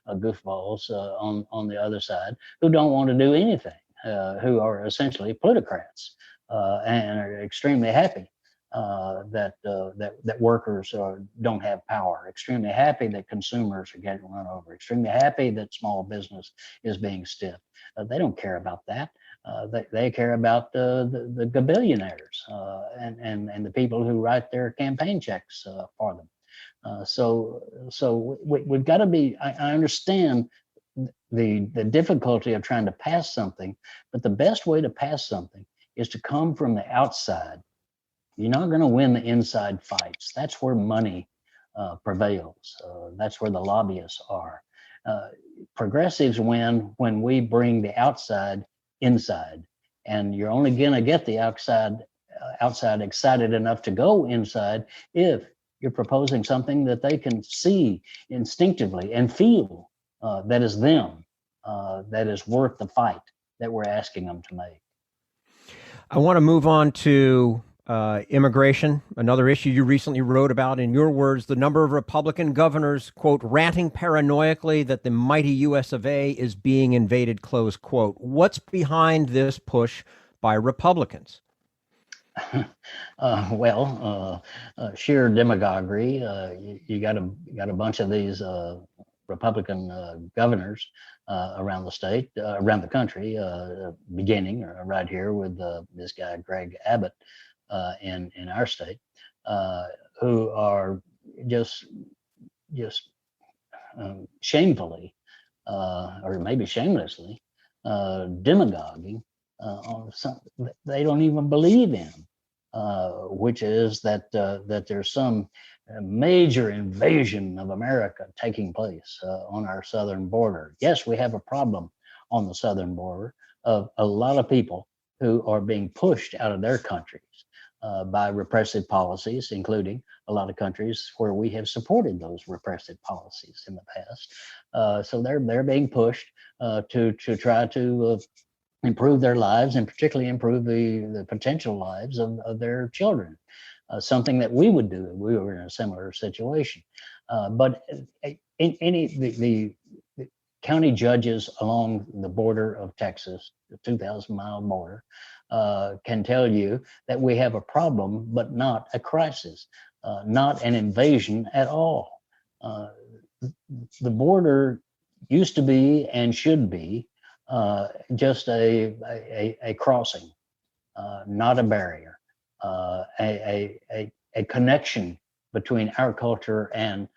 goofballs on the other side who don't want to do anything, who are essentially plutocrats. And are extremely happy that workers don't have power, extremely happy that consumers are getting run over, extremely happy that small business is being stiffed. They don't care about that. They care about the billionaires and the people who write their campaign checks for them. We've got to be. I understand the difficulty of trying to pass something, but the best way to pass something is to come from the outside. You're not going to win the inside fights. That's where money prevails. That's where the lobbyists are. Progressives win when we bring the outside inside, and you're only going to get the outside excited enough to go inside if you're proposing something that they can see instinctively and feel that is them, that is worth the fight that we're asking them to make. I want to move on to immigration, another issue you recently wrote about. In your words, the number of Republican governors, quote, ranting paranoiacally that the mighty U.S. of A. is being invaded, close quote. What's behind this push by Republicans? Sheer demagoguery. You got a bunch of these Republican governors around the state, around the country, beginning right here with this guy Greg Abbott in our state, who are just shamefully, or maybe shamelessly, demagoguing on something they don't even believe in, which is that there's some major invasion of America taking place on our southern border. Yes, we have a problem on the southern border of a lot of people who are being pushed out of their countries by repressive policies, including a lot of countries where we have supported those repressive policies in the past. So they're being pushed to try to improve their lives, and particularly improve the potential lives of their children. Something that we would do if we were in a similar situation. But the county judges along the border of Texas, the 2,000-mile border, can tell you that we have a problem, but not a crisis, not an invasion at all. The border used to be and should be just a crossing, not a barrier, a connection between our culture and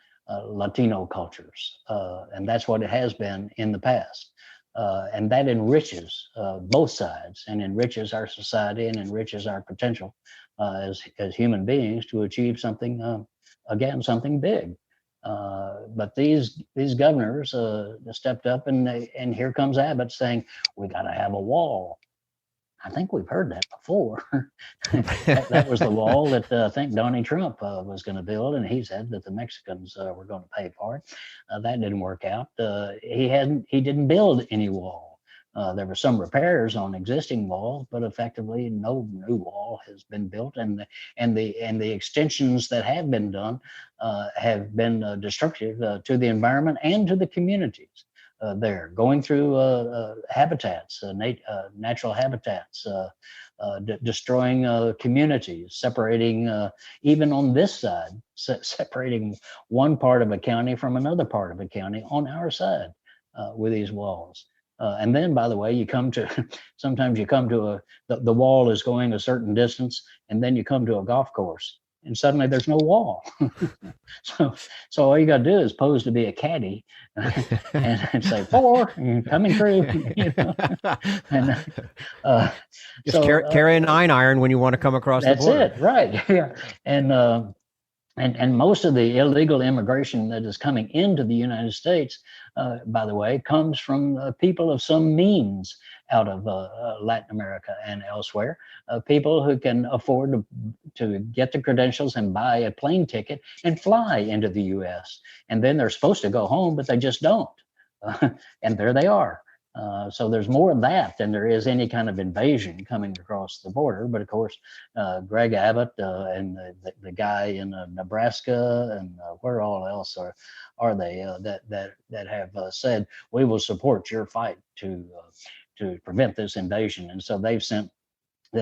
Latino cultures. And that's what it has been in the past. And that enriches both sides, and enriches our society, and enriches our potential as human beings to achieve something, again, something big. But these governors stepped up, and here comes Abbott saying, we got to have a wall. I think we've heard that before. that was the wall that I think Donnie Trump was going to build, and he said that the Mexicans were going to pay for it. That didn't work out. He didn't build any wall. There were some repairs on existing walls, but effectively no new wall has been built, and the extensions that have been done have been destructive to the environment and to the communities. There, going through habitats, natural habitats, destroying communities, separating, even on this side, separating one part of a county from another part of a county on our side with these walls. And then, by the way, sometimes you come to the wall is going a certain distance, and then you come to a golf course, and suddenly there's no wall. So all you got to do is pose to be a caddy and say 4 coming through. And just carry a 9-iron when you want to come across the border. That's it, right? Yeah, and most of the illegal immigration that is coming into the United States, by the way, comes from people of some means out of Latin America and elsewhere, people who can afford to get the credentials and buy a plane ticket and fly into the U.S. And then they're supposed to go home, but they just don't. And there they are. So there's more of that than there is any kind of invasion coming across the border. But of course, Greg Abbott and the guy in Nebraska and where all else are they that have said, we will support your fight to prevent this invasion. And so they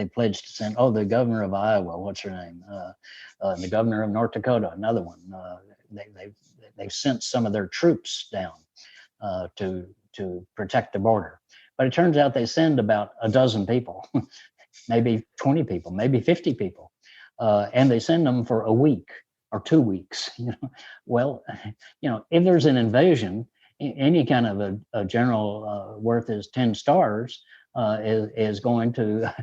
pledged to send, the governor of Iowa, what's her name? The governor of North Dakota, another one. They've sent some of their troops down to protect the border. But it turns out they send about a dozen people, maybe 20 people, maybe 50 people. And they send them for a week. or 2 weeks. Well, if there's an invasion, any kind of a general worth is 10 stars is going to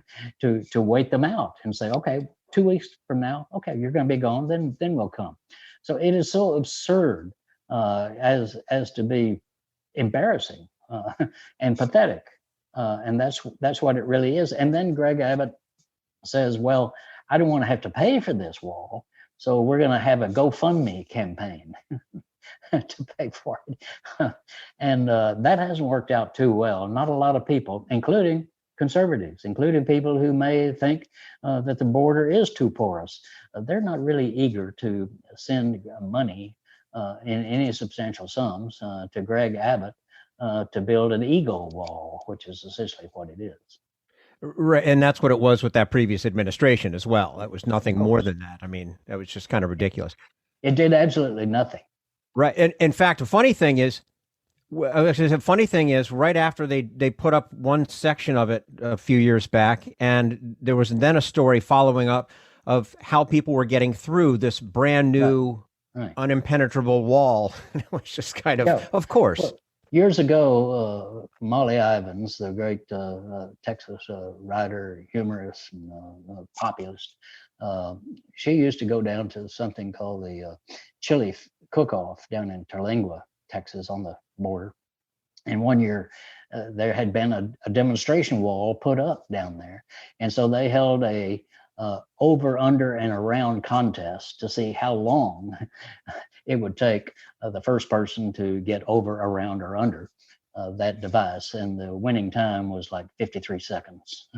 wait them out and say, okay, 2 weeks from now, okay, you're going to be gone, then we'll come. So it is so absurd as to be embarrassing and pathetic, and that's what it really is. And then Greg Abbott says, well, I don't want to have to pay for this wall, so we're going to have a GoFundMe campaign to pay for it. And that hasn't worked out too well. Not a lot of people, including conservatives, including people who may think that the border is too porous, they're not really eager to send money in any substantial sums to Greg Abbott to build an ego wall, which is essentially what it is. Right, and that's what it was with that previous administration as well. That was nothing more than that. I mean, that was just kind of ridiculous. It did absolutely nothing. Right. And in fact, the funny thing is, right after they put up one section of it a few years back, and there was then a story following up of how people were getting through this brand new, unimpenetrable wall. It was just kind of course. Well, years ago, Molly Ivins, the great Texas writer, humorist, and populist, she used to go down to something called the Chili Cook-Off down in Terlingua, Texas, on the border. And one year there had been a demonstration wall put up down there. And so they held a over, under, and around contest to see how long it would take the first person to get over, around, or under that device. And the winning time was like 53 seconds.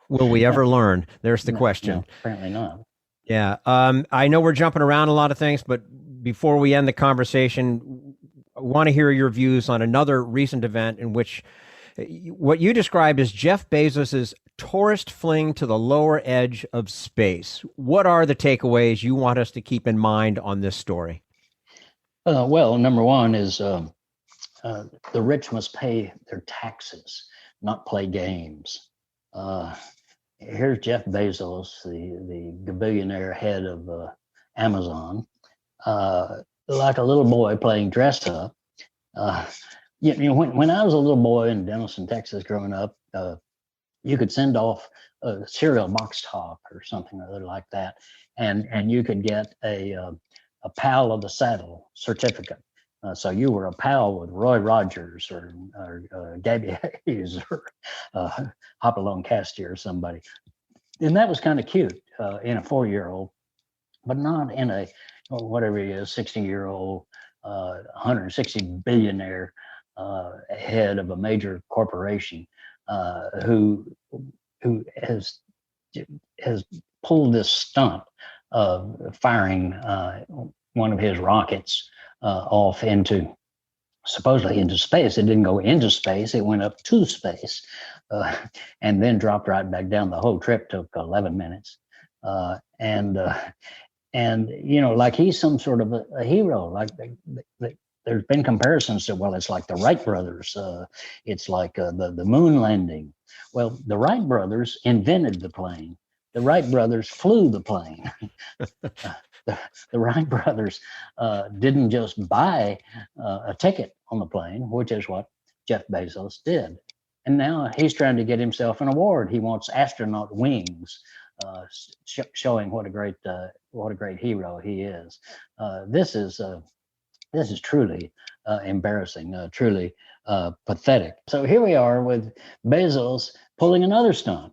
Will we ever learn? There's the question. No, apparently not. Yeah. I know we're jumping around a lot of things, but before we end the conversation, I want to hear your views on another recent event in which what you described as Jeff Bezos's tourist fling to the lower edge of space. What are the takeaways you want us to keep in mind on this story? Well, number one is the rich must pay their taxes, not play games. Here's Jeff Bezos, the billionaire head of Amazon, like a little boy playing dress up. When I was a little boy in Denison, Texas, growing up, you could send off a cereal box top or something or other like that, and you could get a pal of the saddle certificate. So you were a pal with Roy Rogers or Gabby Hayes or Hopalong Cassidy or somebody. And that was kind of cute in a 4-year-old, but not in a, whatever he is, 60-year-old, 160 billionaire head of a major corporation who has pulled this stunt of firing one of his rockets off supposedly into space. It didn't go into space, it went up to space and then dropped right back down. The whole trip took 11 minutes. And like he's some sort of a hero. Like there's been comparisons to, well, it's like the Wright brothers. It's like the moon landing. Well, the Wright brothers invented the plane. The Wright brothers flew the plane. The Wright brothers didn't just buy a ticket on the plane, which is what Jeff Bezos did. And now he's trying to get himself an award. He wants astronaut wings, showing what a great hero he is. This is truly embarrassing, truly pathetic. So here we are with Bezos pulling another stunt,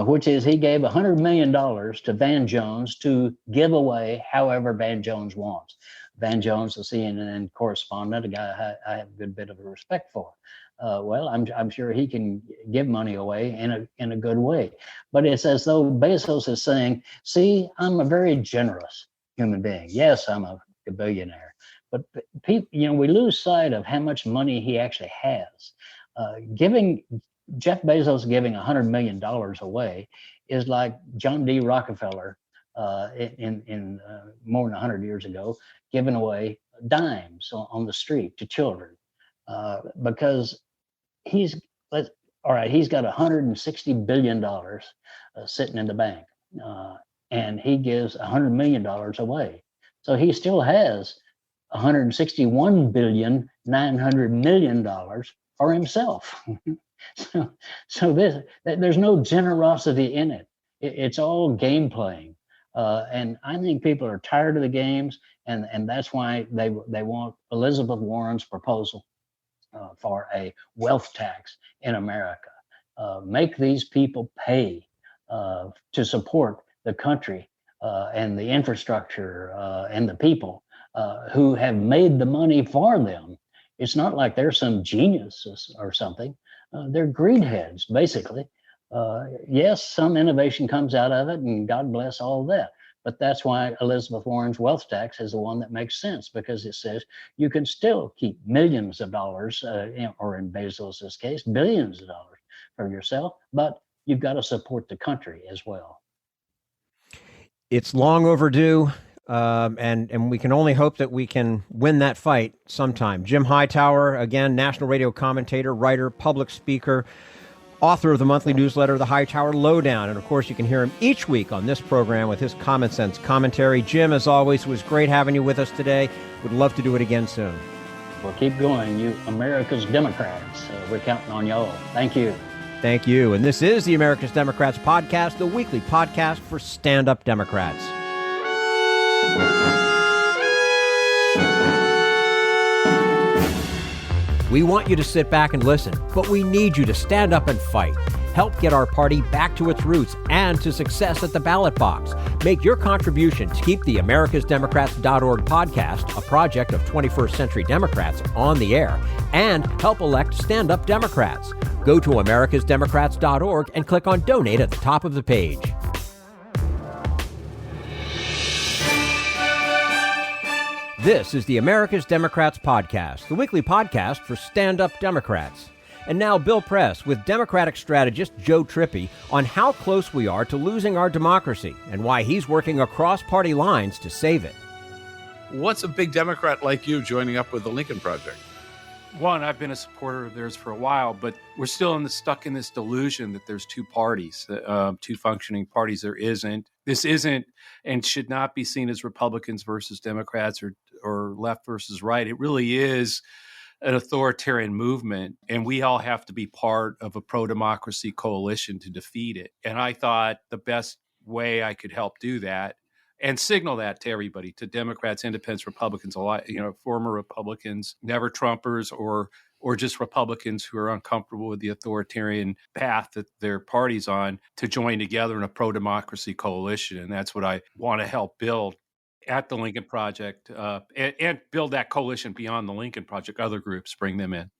which is he gave $100 million to Van Jones to give away however Van Jones wants. Van Jones, the CNN correspondent, a guy I have a good bit of a respect for. Well, I'm sure he can give money away in a good way. But it's as though Bezos is saying, see, I'm a very generous human being. Yes, I'm a billionaire. But people, we lose sight of how much money he actually has. Jeff Bezos giving $100 million away is like John D. Rockefeller in more than 100 years ago, giving away dimes on the street to children because he's got $160 billion sitting in the bank. and he gives $100 million away. So he still has $161,900,000,000 for himself. There's no generosity in it. It's all game playing. And I think people are tired of the games, and that's why they want Elizabeth Warren's proposal for a wealth tax in America. Make these people pay to support the country and the infrastructure and the people who have made the money for them. It's not like they're some geniuses or something. They're greenheads, basically. Yes, some innovation comes out of it, and God bless all that. But that's why Elizabeth Warren's wealth tax is the one that makes sense, because it says you can still keep millions of dollars, or in Bezos's case, billions of dollars for yourself, but you've got to support the country as well. It's long overdue, and we can only hope that we can win that fight sometime. Jim Hightower, again, national radio commentator, writer, public speaker, author of the monthly newsletter, The Hightower Lowdown. And of course, you can hear him each week on this program with his common sense commentary. Jim, as always, it was great having you with us today. Would love to do it again soon. Well, keep going, you America's Democrats. We're counting on y'all. Thank you. Thank you. And this is the America's Democrats podcast, the weekly podcast for stand-up Democrats. We want you to sit back and listen, but we need you to stand up and fight. Help get our party back to its roots and to success at the ballot box. Make your contribution to keep the americasdemocrats.org podcast, a project of 21st Century Democrats, on the air, and help elect stand-up Democrats. Go to americasdemocrats.org and click on Donate at the top of the page. This is the America's Democrats podcast, the weekly podcast for stand-up Democrats. And now Bill Press with Democratic strategist Joe Trippi on how close we are to losing our democracy and why he's working across party lines to save it. What's a big Democrat like you joining up with the Lincoln Project? One, I've been a supporter of theirs for a while, but we're still stuck in this delusion that there's two parties, two functioning parties. There isn't. This isn't and should not be seen as Republicans versus Democrats or left versus right. It really is an authoritarian movement, and we all have to be part of a pro-democracy coalition to defeat it. And I thought the best way I could help do that and signal that to everybody, to Democrats, independents, Republicans, former Republicans, never Trumpers, or just Republicans who are uncomfortable with the authoritarian path that their party's on, to join together in a pro-democracy coalition. And that's what I want to help build at the Lincoln Project, and build that coalition beyond the Lincoln Project, other groups, bring them in.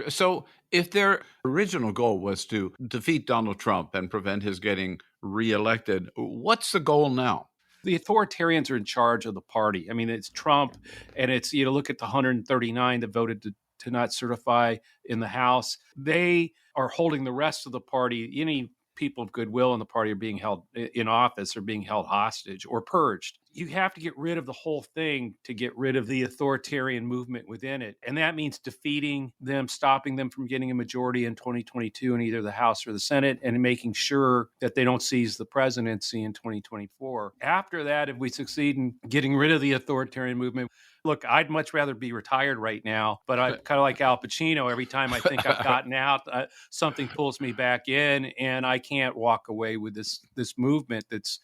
So if their original goal was to defeat Donald Trump and prevent his getting reelected, what's the goal now? The authoritarians are in charge of the party. I mean, it's Trump, and it's, look at the 139 that voted to not certify in the House. They are holding the rest of the party. Any people of goodwill in the party are being held in office, or being held hostage or purged. You have to get rid of the whole thing to get rid of the authoritarian movement within it. And that means defeating them, stopping them from getting a majority in 2022 in either the House or the Senate, and making sure that they don't seize the presidency in 2024. After that, if we succeed in getting rid of the authoritarian movement, look, I'd much rather be retired right now, but I'm kind of like Al Pacino. Every time I think I've gotten out, something pulls me back in, and I can't walk away with this movement that's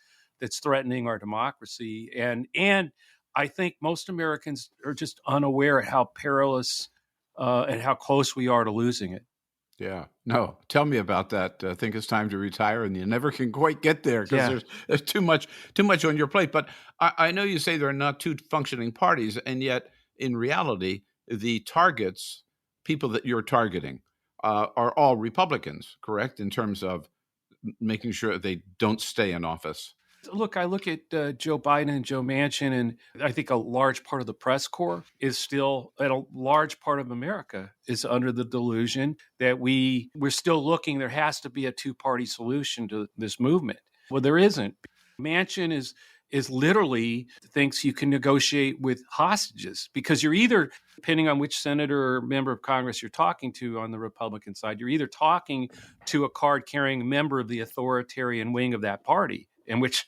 threatening our democracy. And I think most Americans are just unaware of how perilous and how close we are to losing it. Yeah. No, tell me about that. I think it's time to retire, and you never can quite get there because there's too much on your plate. But I know you say there are not two functioning parties, and yet in reality, the targets, people that you're targeting, are all Republicans, correct? In terms of making sure they don't stay in office. Look, I look at Joe Biden and Joe Manchin, and I think a large part of the press corps is still, and a large part of America is under the delusion that we're still looking. There has to be a two-party solution to this movement. Well, there isn't. Manchin is literally thinks you can negotiate with hostages, because you're either, depending on which senator or member of Congress you're talking to on the Republican side, you're either talking to a card-carrying member of the authoritarian wing of that party, in which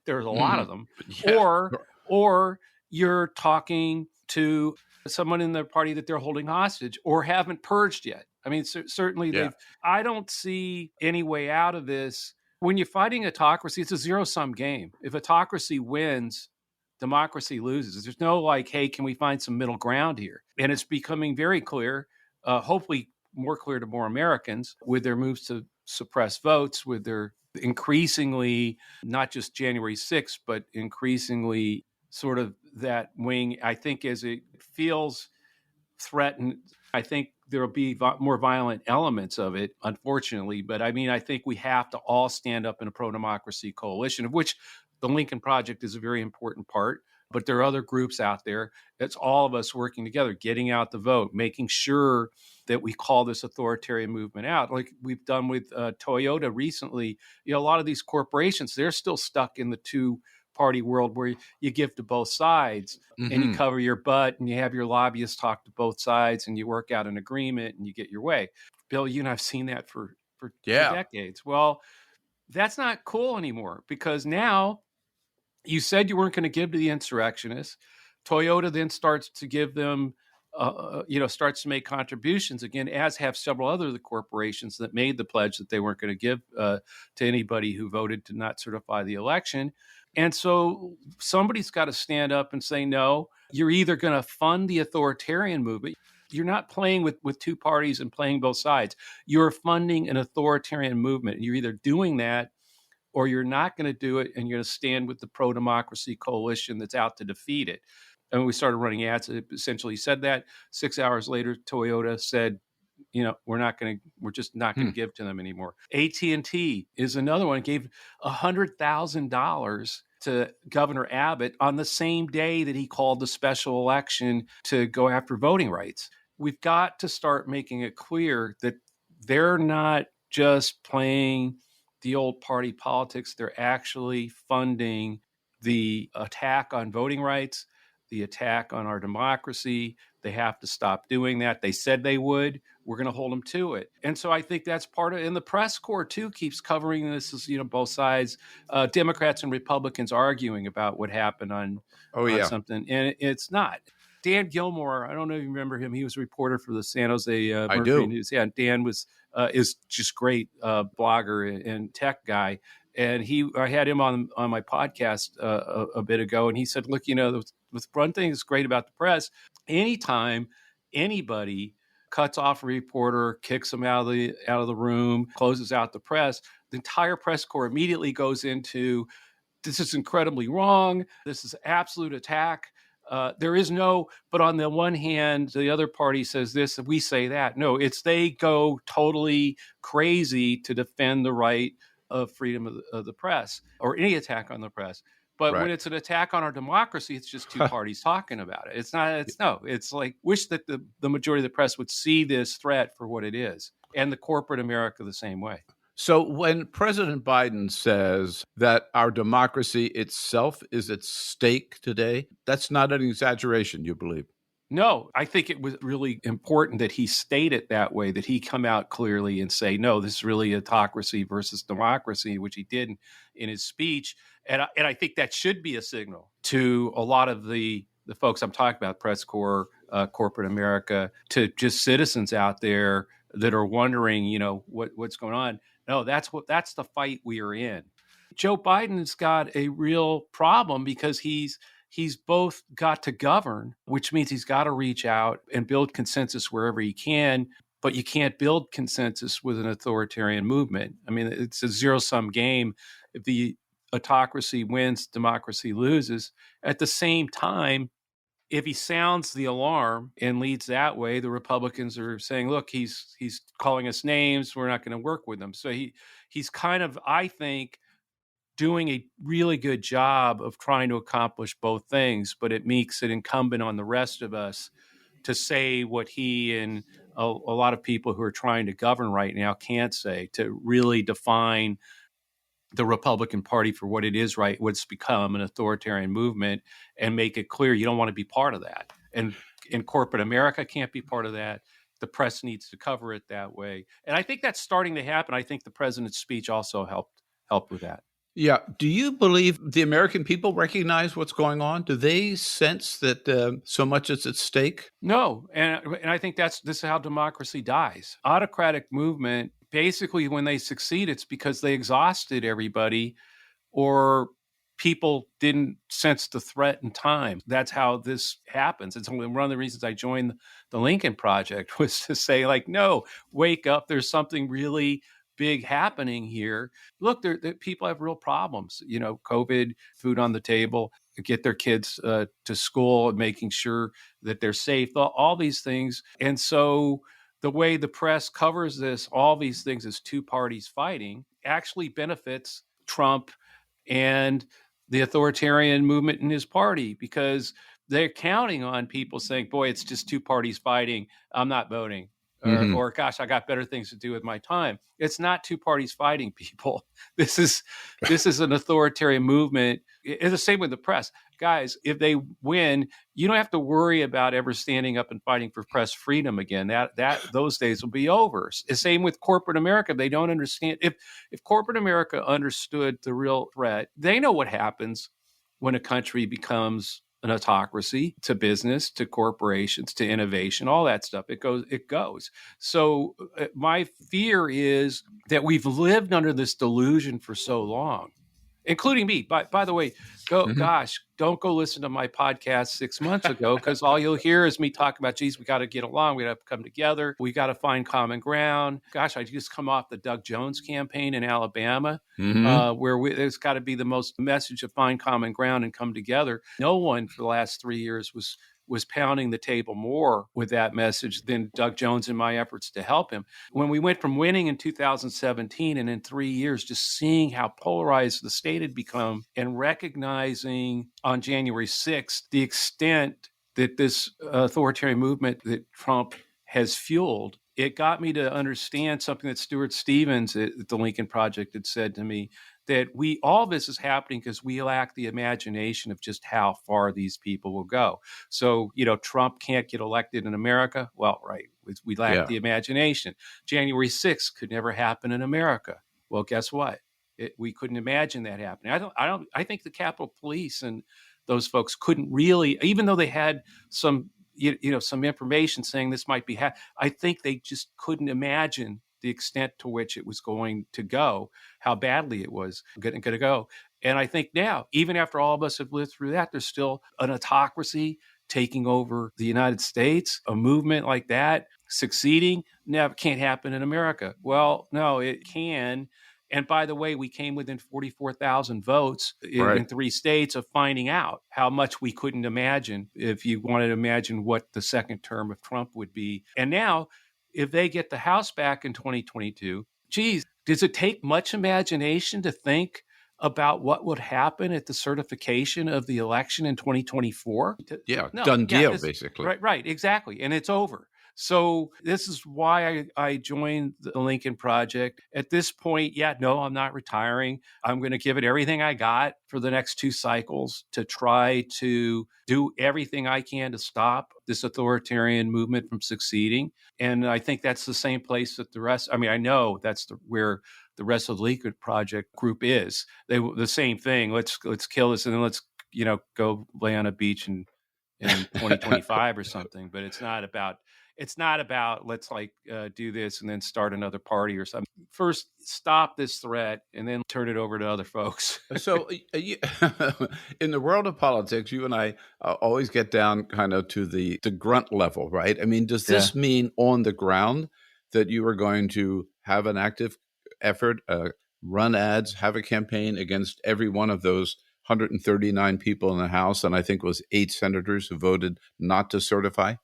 there's a lot of them, Yeah. or you're talking to someone in their party that they're holding hostage or haven't purged yet. I mean, certainly I don't see any way out of this. When you're fighting autocracy, it's a zero-sum game. If autocracy wins, democracy loses. There's no like, hey, can we find some middle ground here? And it's becoming very clear, hopefully more clear to more Americans with their moves to suppress votes, with their increasingly, not just January 6th, but increasingly sort of that wing, I think, as it feels threatened, I think there will be more violent elements of it, unfortunately. But I mean, I think we have to all stand up in a pro-democracy coalition, of which the Lincoln Project is a very important part. But there are other groups out there. It's all of us working together, getting out the vote, making sure that we call this authoritarian movement out, like we've done with Toyota recently. You know, a lot of these corporations, they're still stuck in the two-party world where you give to both sides and you cover your butt and you have your lobbyists talk to both sides and you work out an agreement and you get your way. Bill, you and I've seen that for decades. Well, that's not cool anymore, because now you said you weren't going to give to the insurrectionists. Toyota then starts to give them, starts to make contributions again, as have several other of the corporations that made the pledge that they weren't going to give to anybody who voted to not certify the election. And so somebody's got to stand up and say, no, you're either going to fund the authoritarian movement. You're not playing with two parties and playing both sides. You're funding an authoritarian movement. You're either doing that or you're not going to do it, and you're going to stand with the pro-democracy coalition that's out to defeat it. And we started running ads that essentially said that. 6 hours later, Toyota said, we're just not going to give to them anymore. AT&T is another one. It gave $100,000 to Governor Abbott on the same day that he called the special election to go after voting rights. We've got to start making it clear that they're not just playing the old party politics. They're actually funding the attack on voting rights, the attack on our democracy. They have to stop doing that. They said they would. We're going to hold them to it. And so I think that's part of it. And the press corps, too, keeps covering this as, both sides, Democrats and Republicans arguing about what happened on something. And it's not. Dan Gilmore, I don't know if you remember him. He was a reporter for the San Jose Mercury News. Yeah, Dan is just great blogger and tech guy. And I had him on my podcast a bit ago, and he said, look, with one thing that's great about the press, anytime anybody cuts off a reporter, kicks them out of the room, closes out the press, the entire press corps immediately goes into, this is incredibly wrong. This is absolute attack. There is no, but on the one hand, the other party says this, and we say that. No, they go totally crazy to defend the right of freedom of the press, or any attack on the press. But when it's an attack on our democracy, it's just two parties talking about it. It's like, wish that the majority of the press would see this threat for what it is, and the corporate America the same way. So when President Biden says that our democracy itself is at stake today, that's not an exaggeration, you believe? No, I think it was really important that he state it that way, that he come out clearly and say, no, this is really autocracy versus democracy, which he did in his speech. And I think that should be a signal to a lot of the folks I'm talking about, press corps, corporate America, to just citizens out there that are wondering, what's going on. No, that's the fight we are in. Joe Biden's got a real problem because he's both got to govern, which means he's got to reach out and build consensus wherever he can, but you can't build consensus with an authoritarian movement. I mean, it's a zero-sum game. If the autocracy wins, democracy loses. At the same time, if he sounds the alarm and leads that way, the Republicans are saying, look, he's calling us names. We're not going to work with him. So he's kind of, I think, doing a really good job of trying to accomplish both things, but it makes it incumbent on the rest of us to say what he and a lot of people who are trying to govern right now can't say, to really define the Republican Party for what it is, right, what's become an authoritarian movement, and make it clear you don't want to be part of that. And corporate America can't be part of that. The press needs to cover it that way. And I think that's starting to happen. I think the president's speech also helped with that. Yeah. Do you believe the American people recognize what's going on? Do they sense that so much is at stake? No, and I think this is how democracy dies. Autocratic movement, basically, when they succeed, it's because they exhausted everybody, or people didn't sense the threat in time. That's how this happens. It's one of the reasons I joined the Lincoln Project, was to say, like, no, wake up. There's something really big happening here. Look, people have real problems. COVID, food on the table, get their kids to school, and making sure that they're safe, all these things. And so the way the press covers this, all these things as two parties fighting, actually benefits Trump and the authoritarian movement in his party, because they're counting on people saying, boy, it's just two parties fighting, I'm not voting. Or gosh, I got better things to do with my time. It's not two parties fighting, people. This is an authoritarian movement. It's the same with the press. Guys, if they win, you don't have to worry about ever standing up and fighting for press freedom again. That those days will be over. The same with corporate America. They don't understand. If corporate America understood the real threat, they know what happens when a country becomes an autocracy, to business, to corporations, to innovation, all that stuff. It goes. So my fear is that we've lived under this delusion for so long, including me. By the way, gosh, don't go listen to my podcast 6 months ago, because all you'll hear is me talk about, geez, we got to get along. We got to come together. We got to find common ground. Gosh, I just come off the Doug Jones campaign in Alabama, where there's got to be the most message of find common ground and come together. No one for the last 3 years was pounding the table more with that message than Doug Jones in my efforts to help him. When we went from winning in 2017, and in 3 years, just seeing how polarized the state had become, and recognizing on January 6th the extent that this authoritarian movement that Trump has fueled, it got me to understand something that Stuart Stevens at the Lincoln Project had said to me, that all this is happening because we lack the imagination of just how far these people will go. So, Trump can't get elected in America. Well, right. We lack the imagination. January 6th could never happen in America. Well, guess what? We couldn't imagine that happening. I think the Capitol Police and those folks couldn't really, even though they had some information saying this might be I think they just couldn't imagine the extent to which it was going to go, how badly it was going to go. And I think now, even after all of us have lived through that, there's still an autocracy taking over the United States, a movement like that succeeding. Never can't happen in America. Well, no, it can. And by the way, we came within 44,000 votes in 3 states of finding out how much we couldn't imagine, if you wanted to imagine what the second term of Trump would be. And now, if they get the House back in 2022, geez, does it take much imagination to think about what would happen at the certification of the election in 2024? Yeah, no, done deal, basically. Right, exactly. And it's over. So this is why I joined the Lincoln Project. At this point, I'm not retiring. I'm going to give it everything I got for the next 2 cycles to try to do everything I can to stop this authoritarian movement from succeeding. And I think that's the same place that the rest, I know that's where the rest of the Lincoln Project group is. The same thing. Let's kill this, and then let's go lay on a beach in 2025 or something. But it's not about let's do this and then start another party or something. First, stop this threat and then turn it over to other folks. So in the world of politics, you and I always get down kind of to the grunt level, right? I mean, does this mean on the ground that you are going to have an active effort, run ads, have a campaign against every one of those 139 people in the House, and I think it was 8 senators who voted not to certify?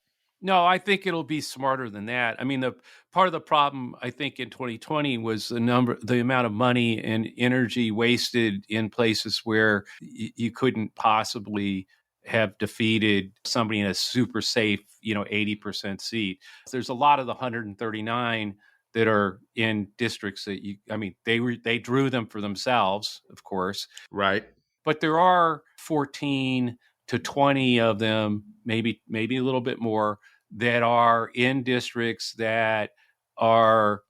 No, I think it'll be smarter than that. I mean, the part of the problem, I think, in 2020 was the amount of money and energy wasted in places where you couldn't possibly have defeated somebody in a super safe, 80% seat. There's a lot of the 139 that are in districts that they drew them for themselves, of course. Right. But there are 14 to 20 of them, maybe a little bit more, that are in districts that are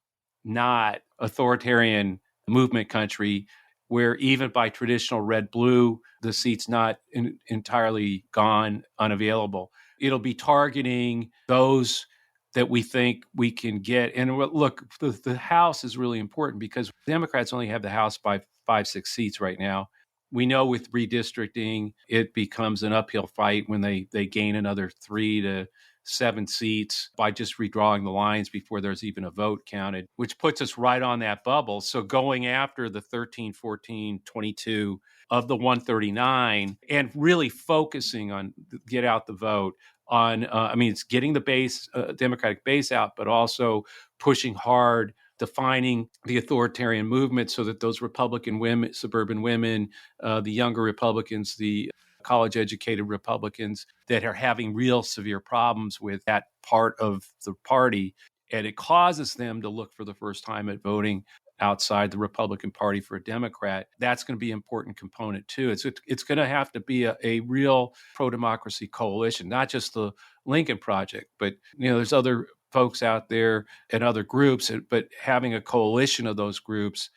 not authoritarian movement country, where even by traditional red-blue, the seat's not entirely gone, unavailable. It'll be targeting those that we think we can get. And look, the House is really important because Democrats only have the House by 5-6 seats right now. We know with redistricting, it becomes an uphill fight when they gain another 3 to 7 seats by just redrawing the lines before there's even a vote counted, which puts us right on that bubble. So going after the 13, 14, 22 of the 139 and really focusing on get out the vote on, it's getting the base, Democratic base out, but also pushing hard, defining the authoritarian movement so that those Republican women, suburban women, the younger Republicans, the college-educated Republicans that are having real severe problems with that part of the party, and it causes them to look for the first time at voting outside the Republican Party for a Democrat. That's going to be an important component too. It's going to have to be a real pro-democracy coalition, not just the Lincoln Project, but there's other folks out there and other groups, but having a coalition of those groups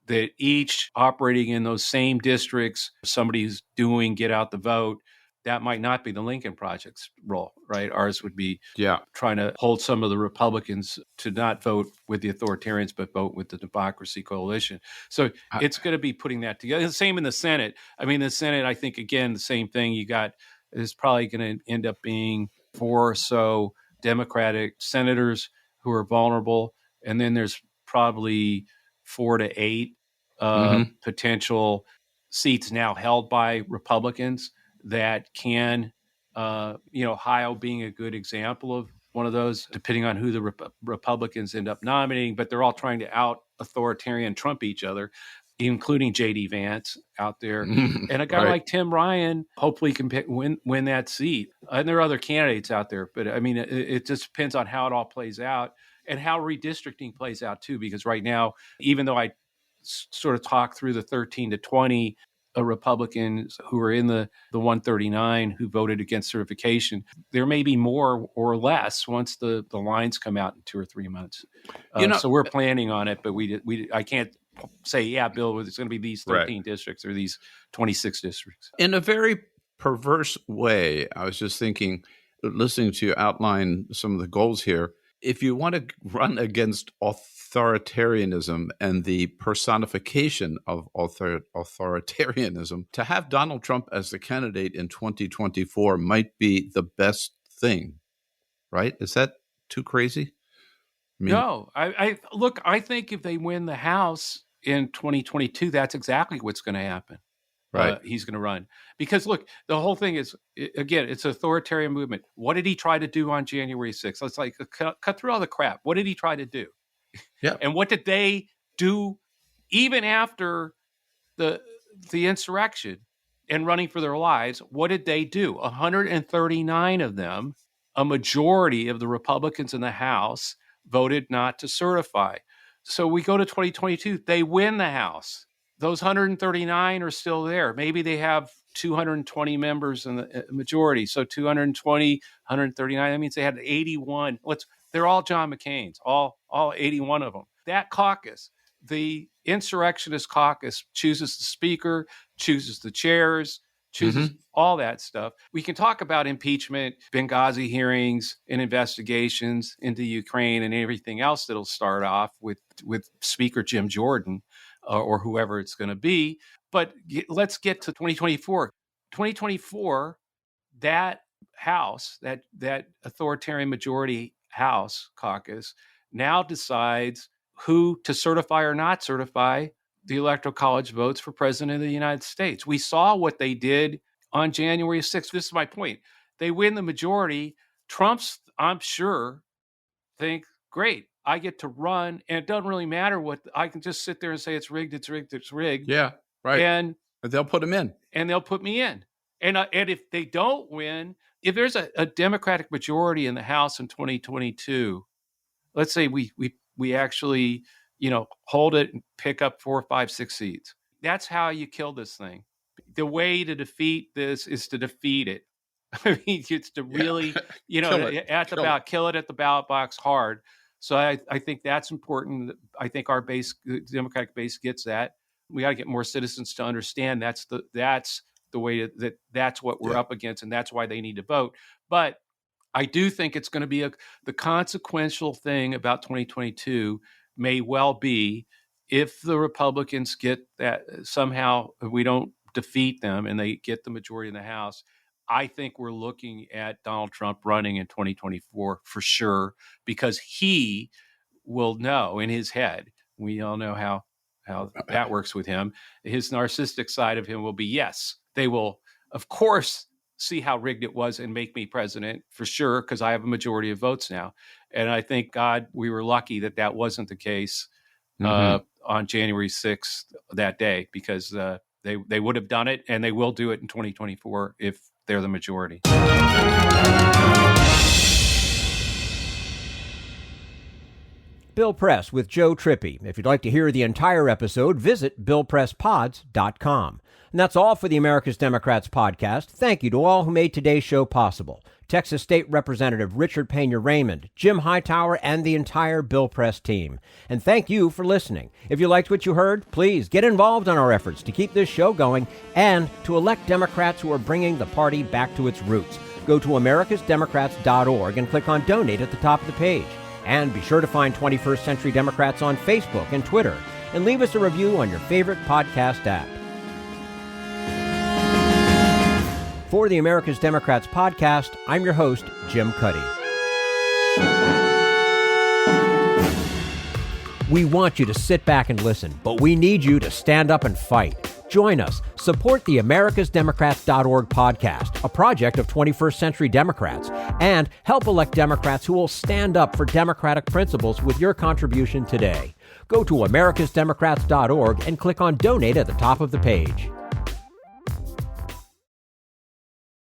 that each operating in those same districts, somebody who's doing get out the vote, that might not be the Lincoln Project's role, right? Ours would be trying to hold some of the Republicans to not vote with the authoritarians, but vote with the Democracy Coalition. So it's going to be putting that together. The same in the Senate. The Senate, I think, again, the same thing. Is probably going to end up being 4 or so Democratic senators who are vulnerable. And then there's probably 4 to 8 potential seats now held by Republicans that can, Ohio being a good example of one of those, depending on who the Republicans end up nominating, but they're all trying to out-authoritarian Trump each other, including J.D. Vance out there. And a guy like Tim Ryan hopefully can win that seat. And there are other candidates out there, but it just depends on how it all plays out and how redistricting plays out too, because right now, even though I sort of talk through the 13 to 20 Republicans who are in the 139 who voted against certification, there may be more or less once the lines come out in 2 or 3 months. So we're planning on it, but I can't say, Bill, it's going to be these 13 districts or these 26 districts. In a very perverse way, I was just thinking, listening to you outline some of the goals here, if you want to run against authoritarianism and the personification of authoritarianism, to have Donald Trump as the candidate in 2024 might be the best thing, right? Is that too crazy? No, I think if they win the House in 2022, that's exactly what's going to happen. Right. He's going to run. Because look, the whole thing is, again, it's an authoritarian movement. What did he try to do on January 6th? Let's cut through all the crap. What did he try to do? Yeah. And what did they do even after the insurrection and running for their lives? What did they do? 139 of them, a majority of the Republicans in the House, voted not to certify. So we go to 2022, they win the House. Those 139 are still there. Maybe they have 220 members in the majority. So 220, 139, that means they had 81. They're all John McCain's, all 81 of them. That caucus, the insurrectionist caucus, chooses the speaker, chooses the chairs, chooses all that stuff. We can talk about impeachment, Benghazi hearings, and investigations into Ukraine and everything else that'll start off with Speaker Jim Jordan or whoever it's going to be. But let's get to 2024. 2024, that House, that authoritarian majority House caucus now decides who to certify or not certify the Electoral College votes for President of the United States. We saw what they did on January 6th. This is my point. They win the majority. Trump's, I'm sure, think, great, I get to run, and it doesn't really matter what, I can just sit there and say it's rigged, it's rigged, it's rigged. Yeah, right. And they'll put him in. And they'll put me in. And if they don't win, if there's a Democratic majority in the House in 2022, let's say we actually, hold it and pick up 4, 5, 6 seats. That's how you kill this thing. The way to defeat this is to defeat it. I mean, it's to really, kill it at the ballot box hard. So I think that's important. I think our base, the Democratic base, gets that. We got to get more citizens to understand that's the way that's what we're up against, and that's why they need to vote. But I do think it's going to be the consequential thing about 2022 may well be if the Republicans get that somehow, we don't defeat them and they get the majority in the House. I think we're looking at Donald Trump running in 2024 for sure, because he will know in his head. We all know how that works with him. His narcissistic side of him will be, yes, they will, of course, see how rigged it was and make me president for sure, because I have a majority of votes now. And I thank God we were lucky that wasn't the case on January 6th that day, because they would have done it, and they will do it in 2024 if they're the majority. Bill Press with Joe Trippi. If you'd like to hear the entire episode, visit BillPressPods.com. And that's all for the America's Democrats podcast. Thank you to all who made today's show possible. Texas State Representative Richard Peña Raymond, Jim Hightower, and the entire Bill Press team. And thank you for listening. If you liked what you heard, please get involved in our efforts to keep this show going and to elect Democrats who are bringing the party back to its roots. Go to americasdemocrats.org and click on Donate at the top of the page. And be sure to find 21st Century Democrats on Facebook and Twitter. And leave us a review on your favorite podcast app. For the America's Democrats podcast, I'm your host, Jim Cuddy. We want you to sit back and listen, but we need you to stand up and fight. Join us. Support the americasdemocrats.org podcast, a project of 21st Century Democrats, and help elect Democrats who will stand up for democratic principles with your contribution today. Go to americasdemocrats.org and click on Donate at the top of the page.